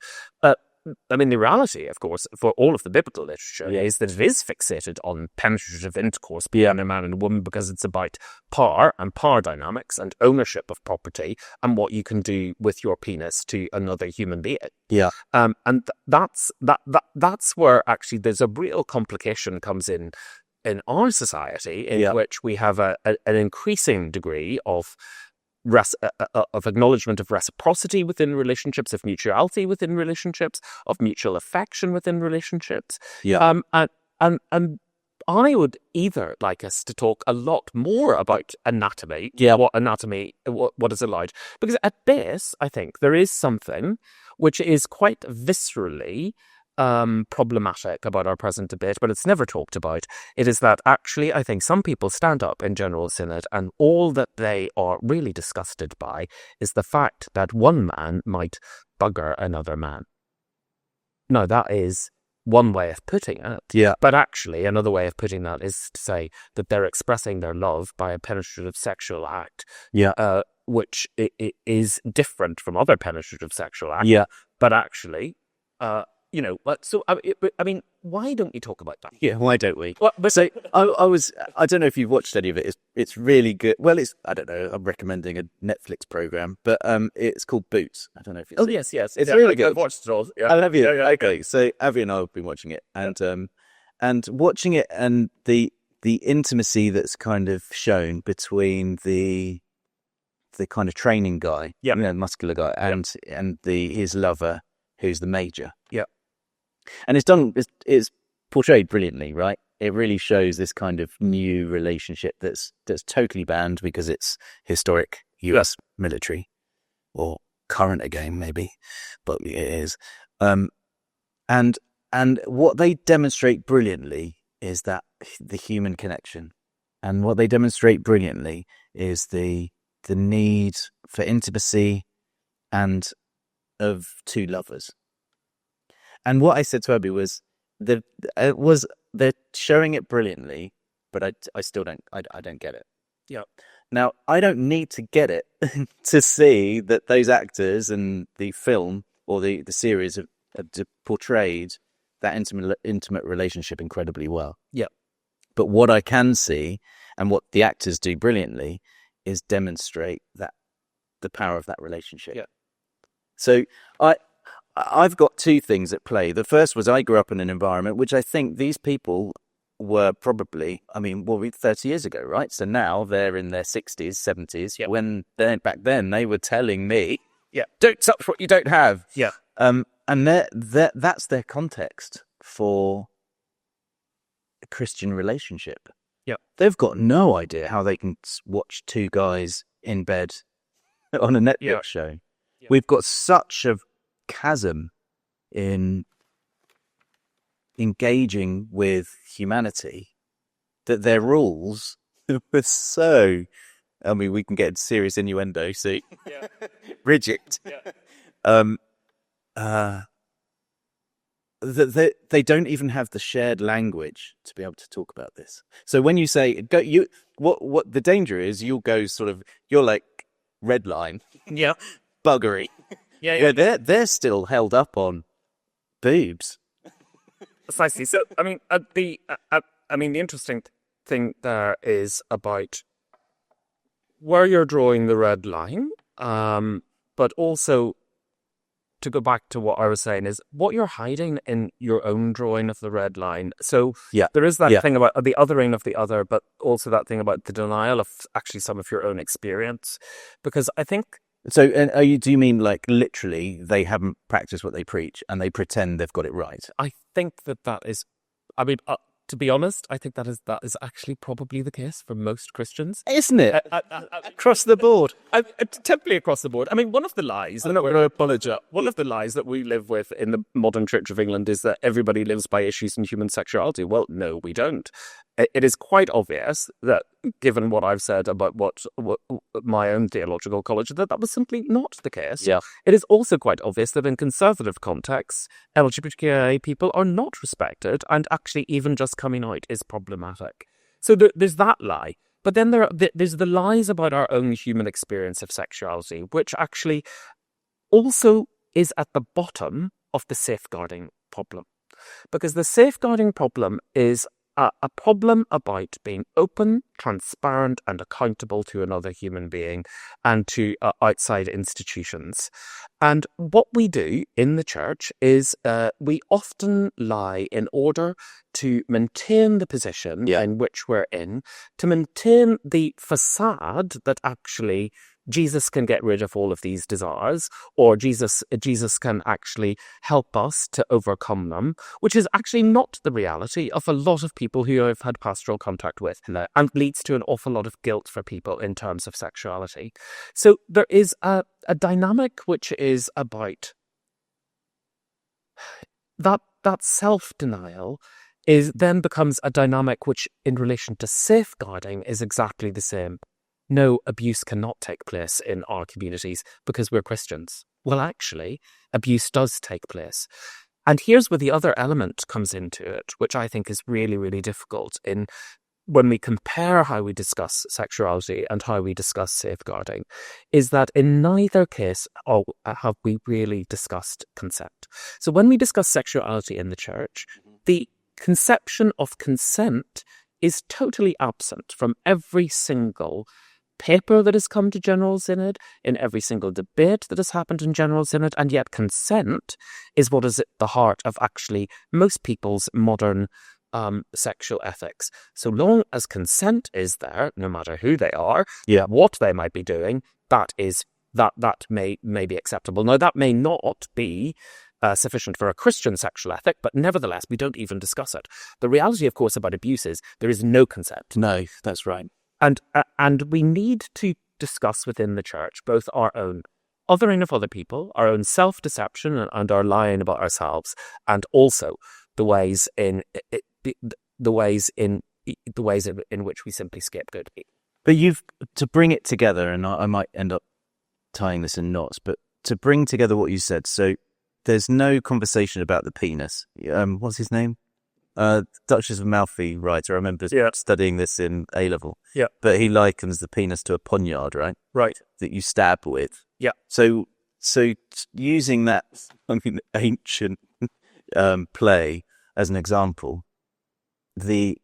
I mean, the reality, of course, for all of the biblical literature is that it is fixated on penetrative intercourse between a man and a woman, because it's about power and power dynamics and ownership of property and what you can do with your penis to another human being. Yeah. And that's where actually there's a real complication comes in our society, in which we have an increasing degree of acknowledgement of reciprocity within relationships, of mutuality within relationships, of mutual affection within relationships. And I would either like us to talk a lot more about anatomy, what is allowed, because at base, I think there is something which is quite viscerally problematic about our present debate, but it's never talked about. It is that actually, I think some people stand up in General Synod and all that they are really disgusted by is the fact that one man might bugger another man. Now, that is one way of putting it. Yeah. But actually, another way of putting that is to say that they're expressing their love by a penetrative sexual act. Yeah. Which is different from other penetrative sexual acts. Yeah. But actually, so I mean, why don't we talk about that? Yeah, why don't we? Well, so I don't know if you've watched any of it. It's really good. Well, I don't know. I'm recommending a Netflix program, but it's called Boots. I don't know if it's. Oh yes, it's really good. I've watched it all. Yeah. Oh, have you? Yeah. Okay, so Avi and I have been watching it, and watching it, and the intimacy that's kind of shown between the kind of training guy, muscular guy, and his lover, who's the major. Yeah. And it's portrayed brilliantly, right? It really shows this kind of new relationship that's totally banned because it's historic US military, or current again maybe, but it is. And what they demonstrate brilliantly is that the human connection, and what they demonstrate brilliantly is the need for intimacy and of two lovers. And what I said to Abby was they're showing it brilliantly, but I still don't get it. Yeah. Now, I don't need to get it to see that those actors and the film or the series have portrayed that intimate relationship incredibly well. Yeah. But what I can see, and what the actors do brilliantly, is demonstrate that the power of that relationship. Yeah. So I've got two things at play. The first was I grew up in an environment which I think these people were probably, 30 years ago, right? So now they're in their 60s, 70s. Yeah. When back then they were telling me, Yeah. don't touch what you don't have. Yeah. And that's their context for a Christian relationship. Yeah. They've got no idea how they can watch two guys in bed on a Netflix show. Yeah. We've got such a chasm in engaging with humanity that their rules were so, we can get serious innuendo, see, rigid. They don't even have the shared language to be able to talk about this. So when you say what the danger is, you're like red line, buggery. They're still held up on boobs. Precisely. So the interesting thing there is about where you're drawing the red line, but also, to go back to what I was saying, is what you're hiding in your own drawing of the red line. So there is that thing about the othering of the other, but also that thing about the denial of actually some of your own experience. Because I think... So do you mean like literally they haven't practiced what they preach and they pretend they've got it right? I think that is... to be honest, I think that is actually probably the case for most Christians. Isn't it? Across the board. Totally across the board. One of the lies, I'm not going to apologise, one of the lies that we live with in the modern Church of England is that everybody lives by issues in human sexuality. Well, no, we don't. It is quite obvious that, given what I've said about what my own theological college, that was simply not the case. Yeah. It is also quite obvious that in conservative contexts, LGBTQIA people are not respected, and actually even just coming out is problematic. So there's that lie. But then there's the lies about our own human experience of sexuality, which actually also is at the bottom of the safeguarding problem. Because the safeguarding problem is a problem about being open, transparent, and accountable to another human being and to outside institutions. And what we do in the church is we often lie in order to maintain the position in which we're in, to maintain the facade that actually Jesus can get rid of all of these desires, or Jesus can actually help us to overcome them, which is actually not the reality of a lot of people who I've had pastoral contact with, and leads to an awful lot of guilt for people in terms of sexuality. So there is a dynamic which is about that self-denial then becomes a dynamic which, in relation to safeguarding, is exactly the same. No, abuse cannot take place in our communities because we're Christians. Well, actually, abuse does take place. And here's where the other element comes into it, which I think is really, really difficult when we compare how we discuss sexuality and how we discuss safeguarding, is that in neither case have we really discussed consent. So when we discuss sexuality in the church, the conception of consent is totally absent from every single paper that has come to General Synod, in every single debate that has happened in General Synod, and yet consent is what is at the heart of actually most people's modern sexual ethics. So long as consent is there, no matter who they are, what they might be doing, that may be acceptable. Now, that may not be sufficient for a Christian sexual ethic, but nevertheless, we don't even discuss it. The reality, of course, about abuse is there is no consent. No, that's right. And we need to discuss within the church both our own othering of other people, our own self-deception and our lying about ourselves, and also the ways in which we simply scapegoat people. But to bring it together, and I might end up tying this in knots, but to bring together what you said, so there's no conversation about the penis. What's his name? Duchess of Malfi writer. I remember studying this in A-level. Yeah. But he likens the penis to a poniard, right? Right. That you stab with. Yeah. So using that ancient play as an example, the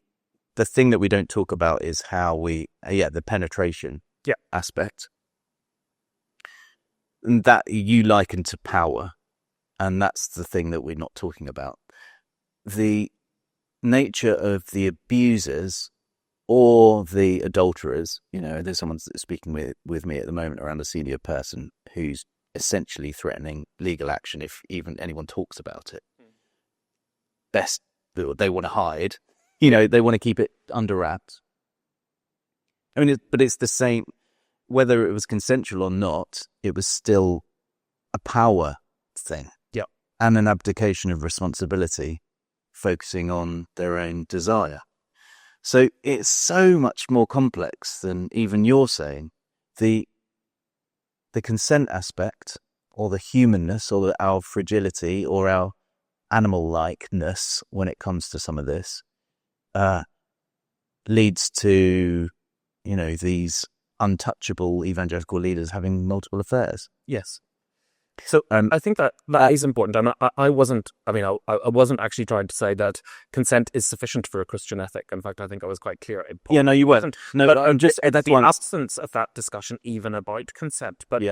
thing that we don't talk about is how the penetration aspect. And that you liken to power. And that's the thing that we're not talking about. The nature of the abusers or the adulterers, there's someone speaking with me at the moment around a senior person who's essentially threatening legal action if even anyone talks about it. Best, they want to hide, they want to keep it under wraps. I mean, but it's the same, whether it was consensual or not, it was still a power thing. Yeah. And an abdication of responsibility, focusing on their own desire. So it's so much more complex than even you're saying. The consent aspect, or the humanness, or our fragility, or our animal-likeness when it comes to some of this, leads to, these untouchable evangelical leaders having multiple affairs. Yes. So I think that is important, and I wasn't actually trying to say that consent is sufficient for a Christian ethic. In fact, I think I was quite clear. Yeah, no, you weren't. No, but I'm just that's the absence of that discussion even about consent. But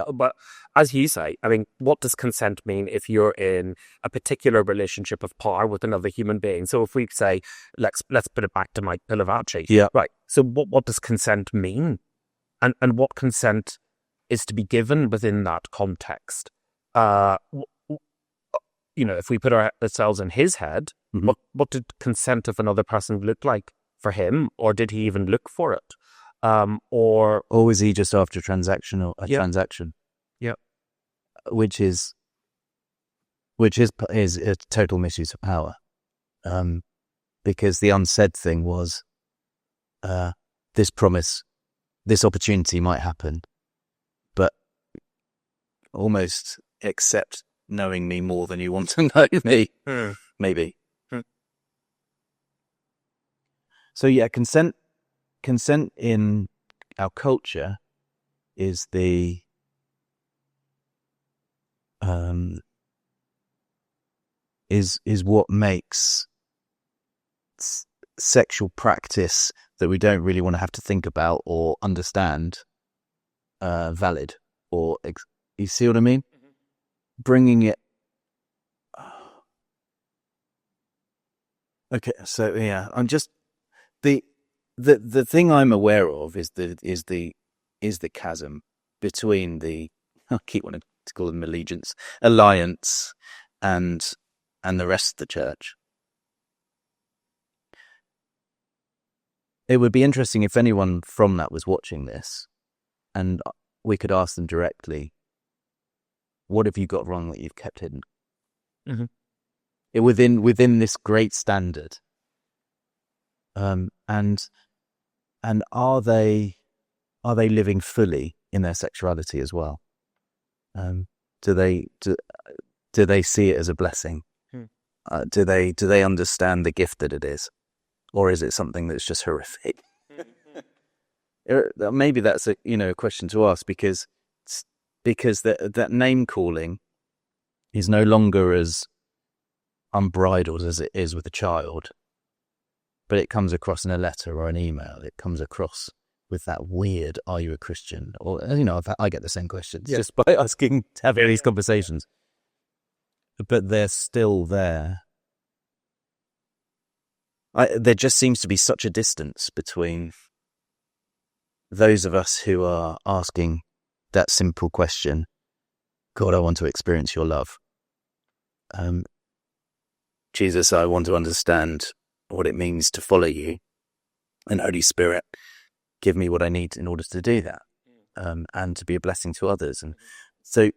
as you say, I mean, what does consent mean if you're in a particular relationship of power with another human being? So if we say, let's put it back to Mike Pilavachi. Yeah. Right. So what does consent mean, and what consent is to be given within that context? If we put ourselves in his head, mm-hmm. what did consent of another person look like for him, or did he even look for it, or was he just after a transaction? Yeah, which is a total misuse of power, because the unsaid thing was this promise, this opportunity might happen, but almost accept knowing me more than you want to know me. Maybe. So consent in our culture is is what makes sexual practice that we don't really want to have to think about or understand valid, or you see what I mean? Mm-hmm. Bringing it. Okay, so I'm just the thing I'm aware of is the chasm between I keep wanting to call them alliance, and the rest of the church. It would be interesting if anyone from that was watching this, and we could ask them directly, what have you got wrong that you've kept hidden? Mm-hmm. Within this great standard, and are they living fully in their sexuality as well? Do they see it as a blessing? Do they understand the gift that it is, or is it something that's just horrific? Maybe that's a question to ask, because that name calling is no longer as unbridled as it is with a child, but it comes across in a letter or an email. It comes across with that weird, "Are you a Christian?" Or I get the same questions just by having these conversations, but they're still there. There just seems to be such a distance between those of us who are asking that simple question, "God, I want to experience your love. Jesus, I want to understand what it means to follow you. And Holy Spirit, give me what I need in order to do that, and to be a blessing to others." And so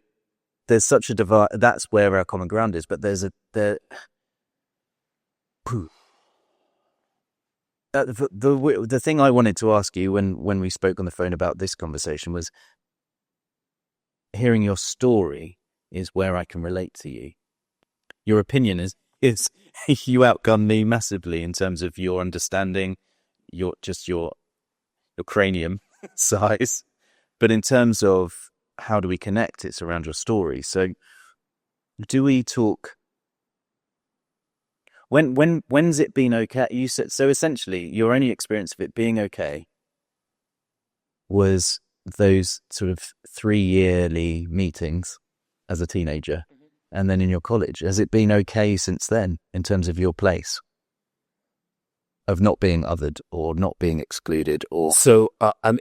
there's such a divide. That's where our common ground is. But the thing I wanted to ask you when we spoke on the phone about this conversation was, hearing your story is where I can relate to you. Your opinion is is you outgun me massively in terms of your understanding, your cranium size. But in terms of how do we connect, it's around your story. So do we talk... When's it been okay? You said, so essentially your only experience of it being okay was those sort of 3-yearly meetings as a teenager, and then in your college. Has it been okay since then in terms of your place of not being othered or not being excluded? Or So,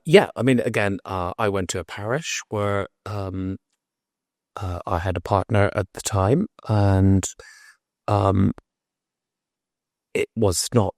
yeah, I mean, again, I went to a parish where I had a partner at the time, and it was not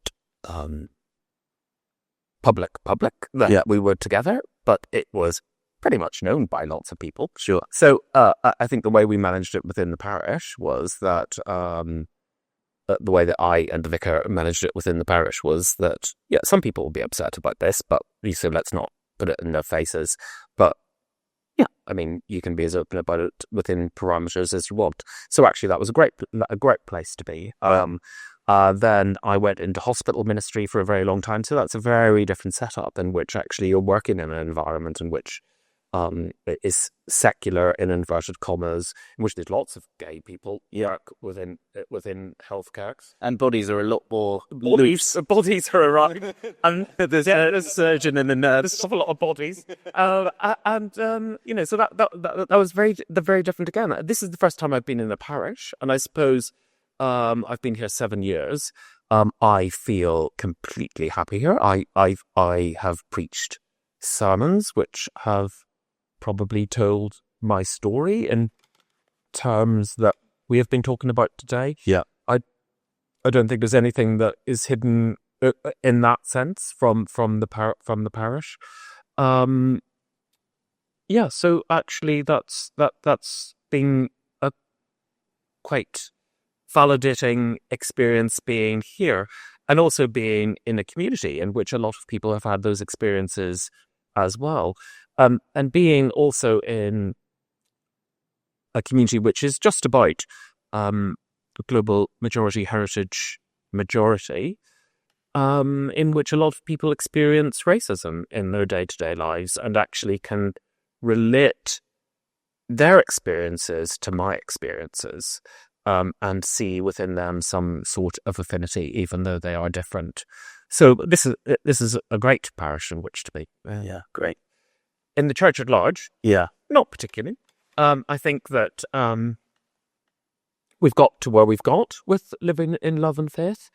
public that we were together, but it was pretty much known by lots of people. Sure. So I think the way we managed it within the parish was that the way that I and the vicar managed it within the parish was that, yeah, some people will be upset about this, but so let's not put it in their faces. But yeah, I mean, you can be as open about it within parameters as you want. So actually, that was a great place to be. Then I went into hospital ministry for a very long time. So that's a very different setup in which actually you're working in an environment in which it is secular, in inverted commas, in which there's lots of gay people work within healthcare. And bodies are a lot more loose. Bodies are around. And there's a surgeon and a nurse. There's a lot of bodies. So that was very different again. This is the first time I've been in a parish, and I suppose I've been here 7 years. I feel completely happy here. I have preached sermons which have probably told my story in terms that we have been talking about today. Yeah. I don't think there's anything that is hidden in that sense from the parish. Yeah, so actually that's been a quite validating experience being here, and also being in a community in which a lot of people have had those experiences as well. And being also in a community which is just about global majority heritage majority, in which a lot of people experience racism in their day-to-day lives and actually can relate their experiences to my experiences, and see within them some sort of affinity, even though they are different. So this is a great parish in which to be. Yeah, great. In the church at large, not particularly. I think that we've got to where we've got with living in love and faith.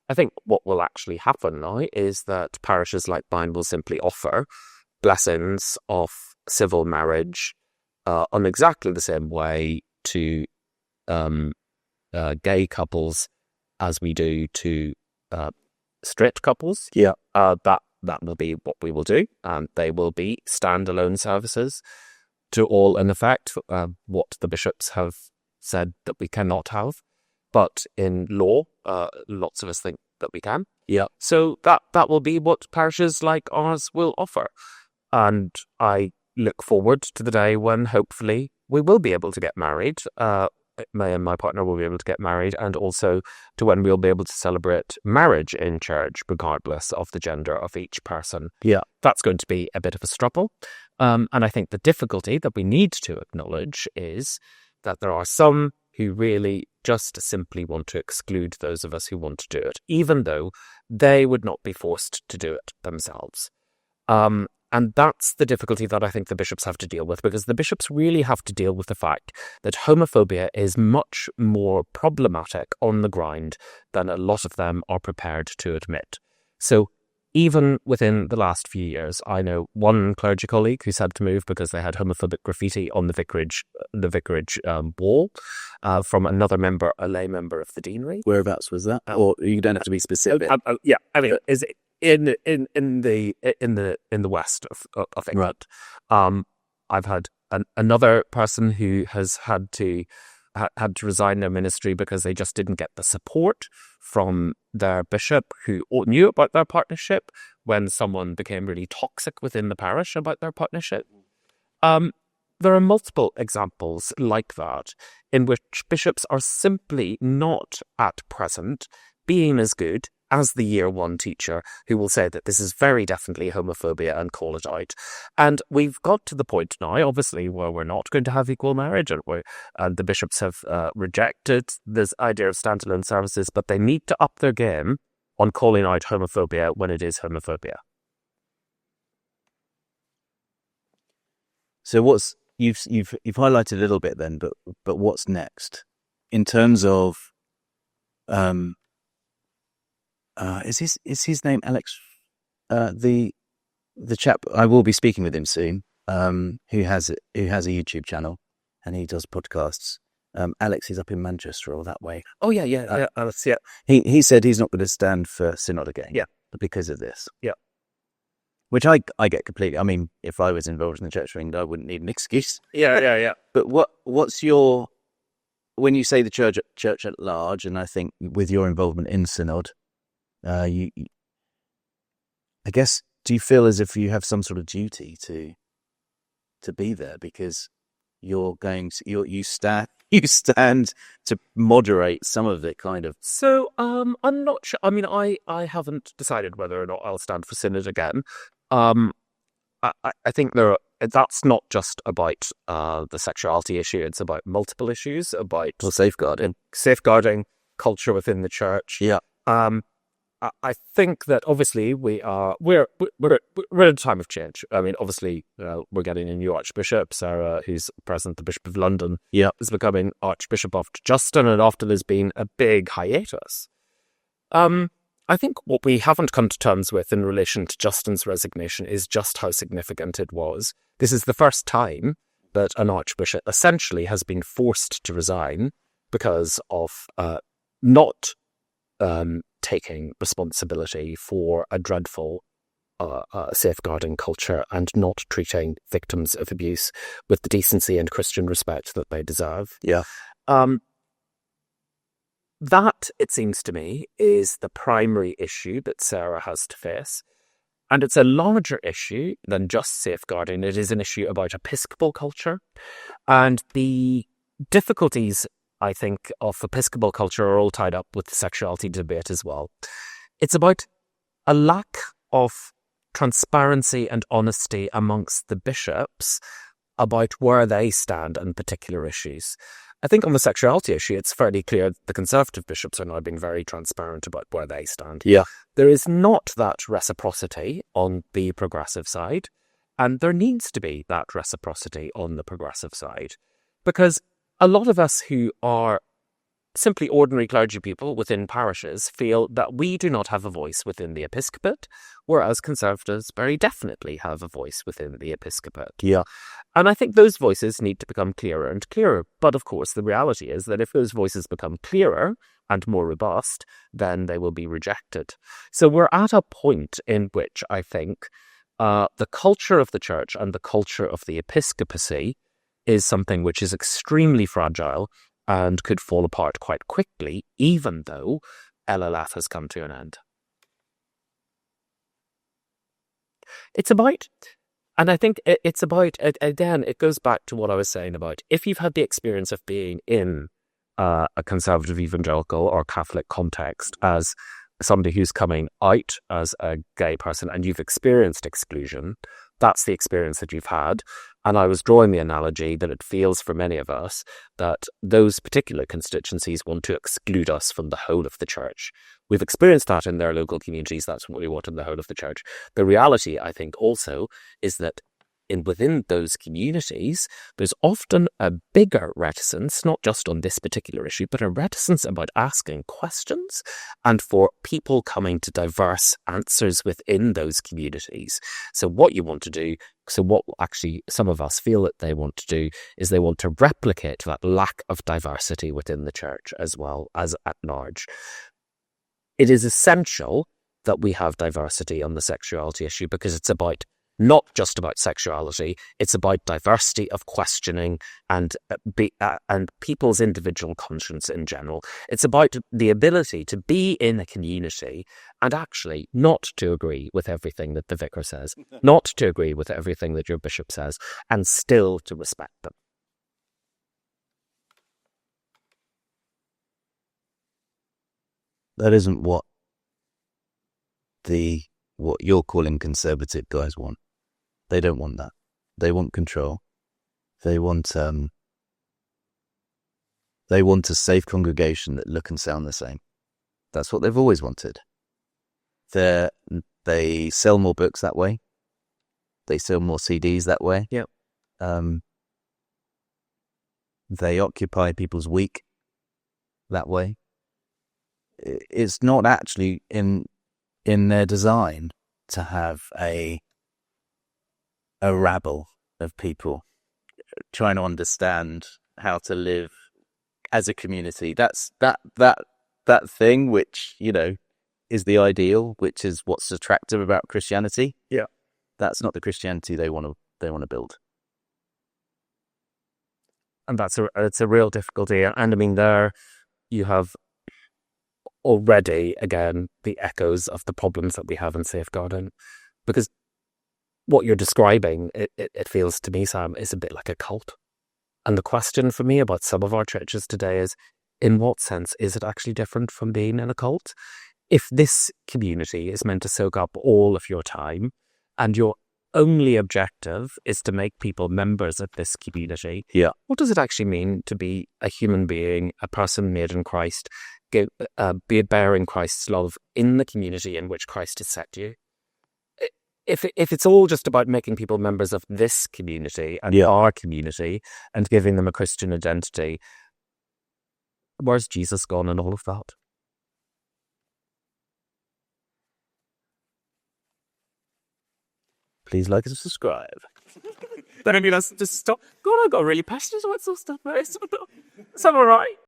I think what will actually happen now is that parishes like mine will simply offer blessings of civil marriage on exactly the same way to gay couples as we do to straight couples. Yeah. That will be what we will do. They will be standalone services to all in effect, what the bishops have said that we cannot have. But in law, lots of us think that we can. Yeah. So that will be what parishes like ours will offer. And I look forward to the day when hopefully we will be able to get married. Me and my partner will be able to get married, and also to when we'll be able to celebrate marriage in church, regardless of the gender of each person. Yeah. That's going to be a bit of a struggle. And I think the difficulty that we need to acknowledge is that there are some who really just simply want to exclude those of us who want to do it, even though they would not be forced to do it themselves. And that's the difficulty that I think the bishops have to deal with, because the bishops really have to deal with the fact that homophobia is much more problematic on the ground than a lot of them are prepared to admit. So even within the last few years, I know one clergy colleague who's had to move because they had homophobic graffiti on the vicarage wall from another member, a lay member of the deanery. Whereabouts was that? Or you don't have to be specific. Yeah, I mean, is it in the west of England? Right. I've had another person who has had to resign their ministry because they just didn't get the support from their bishop, who knew about their partnership when someone became really toxic within the parish about their partnership. there are multiple examples like that in which bishops are simply not at present being as good as the year one teacher who will say that this is very definitely homophobia and call it out. And we've got to the point now, obviously, where we're not going to have equal marriage, and the bishops have rejected this idea of standalone services, but they need to up their game on calling out homophobia when it is homophobia. So you've highlighted a little bit then, but what's next in terms of is his name Alex? The chap, I will be speaking with him soon. Who has a YouTube channel and he does podcasts. Alex is up in Manchester or that way. Oh yeah. Alex, yeah. He said he's not going to stand for synod again. Yeah, because of this. Yeah. Which I get completely. I mean, if I was involved in the Church of England, I wouldn't need an excuse. Yeah. But what's your, when you say the church at large, and I think with your involvement in synod, I guess, do you feel as if you have some sort of duty to be there because you stand to moderate some of it, kind of? So I'm not sure. I mean, I haven't decided whether or not I'll stand for synod again. I think that's not just about the sexuality issue. It's about multiple issues, about safeguarding culture within the church. Yeah. I think that obviously we're at a time of change. I mean, obviously we're getting a new Archbishop. Sarah, who's present, the Bishop of London, is becoming Archbishop after Justin, and after there's been a big hiatus. I think what we haven't come to terms with in relation to Justin's resignation is just how significant it was. This is the first time that an Archbishop essentially has been forced to resign because of not taking responsibility for a dreadful safeguarding culture and not treating victims of abuse with the decency and Christian respect that they deserve. Yeah. That, it seems to me, is the primary issue that Sarah has to face. And it's a larger issue than just safeguarding. It is an issue about Episcopal culture. And the difficulties, I think, of Episcopal culture are all tied up with the sexuality debate as well. It's about a lack of transparency and honesty amongst the bishops about where they stand on particular issues. I think on the sexuality issue, it's fairly clear the Conservative bishops are now being very transparent about where they stand. Yeah. There is not that reciprocity on the progressive side, and there needs to be that reciprocity on the progressive side, because a lot of us who are simply ordinary clergy people within parishes feel that we do not have a voice within the episcopate, whereas Conservatives very definitely have a voice within the episcopate. Yeah. And I think those voices need to become clearer and clearer. But of course, the reality is that if those voices become clearer and more robust, then they will be rejected. So we're at a point in which I think the culture of the church and the culture of the episcopacy is something which is extremely fragile and could fall apart quite quickly, even though LLF has come to an end. It's about, and I think it's about, again, it goes back to what I was saying about if you've had the experience of being in a conservative evangelical or Catholic context as somebody who's coming out as a gay person and you've experienced exclusion, that's the experience that you've had. And I was drawing the analogy that it feels for many of us that those particular constituencies want to exclude us from the whole of the church. We've experienced that in their local communities. That's what we want in the whole of the church. The reality, I think, also is that within those communities, there's often a bigger reticence, not just on this particular issue, but a reticence about asking questions and for people coming to diverse answers within those communities. So what you want to do, so what actually some of us feel that they want to do is they want to replicate that lack of diversity within the church as well as at large. It is essential that we have diversity on the sexuality issue because it's about not just about sexuality. It's about diversity of questioning and people's individual conscience in general. It's about the ability to be in a community and actually not to agree with everything that the vicar says, not to agree with everything that your bishop says, and still to respect them. That isn't what you're calling conservative guys want. They don't want that. They want control. They want a safe congregation that look and sound the same. That's what they've always wanted. They sell more books that way. They sell more CDs that way. Yep. They occupy people's week that way. It's not actually in their design to have a rabble of people trying to understand how to live as a community. That's that thing which, is the ideal, which is what's attractive about Christianity. Yeah. That's not the Christianity they want to build. And it's a real difficulty. And I mean, there you have already, again, the echoes of the problems that we have in safeguarding. Because what you're describing, it feels to me, Sam, is a bit like a cult. And the question for me about some of our churches today is, in what sense is it actually different from being in a cult? If this community is meant to soak up all of your time and your only objective is to make people members of this community, what does it actually mean to be a human being, a person made in Christ, be bearing Christ's love in the community in which Christ has set you? If it's all just about making people members of this community and our community and giving them a Christian identity, where's Jesus gone in all of that? Please like and subscribe. But I mean, let's just stop. God, I got really passionate about some stuff. It's all right.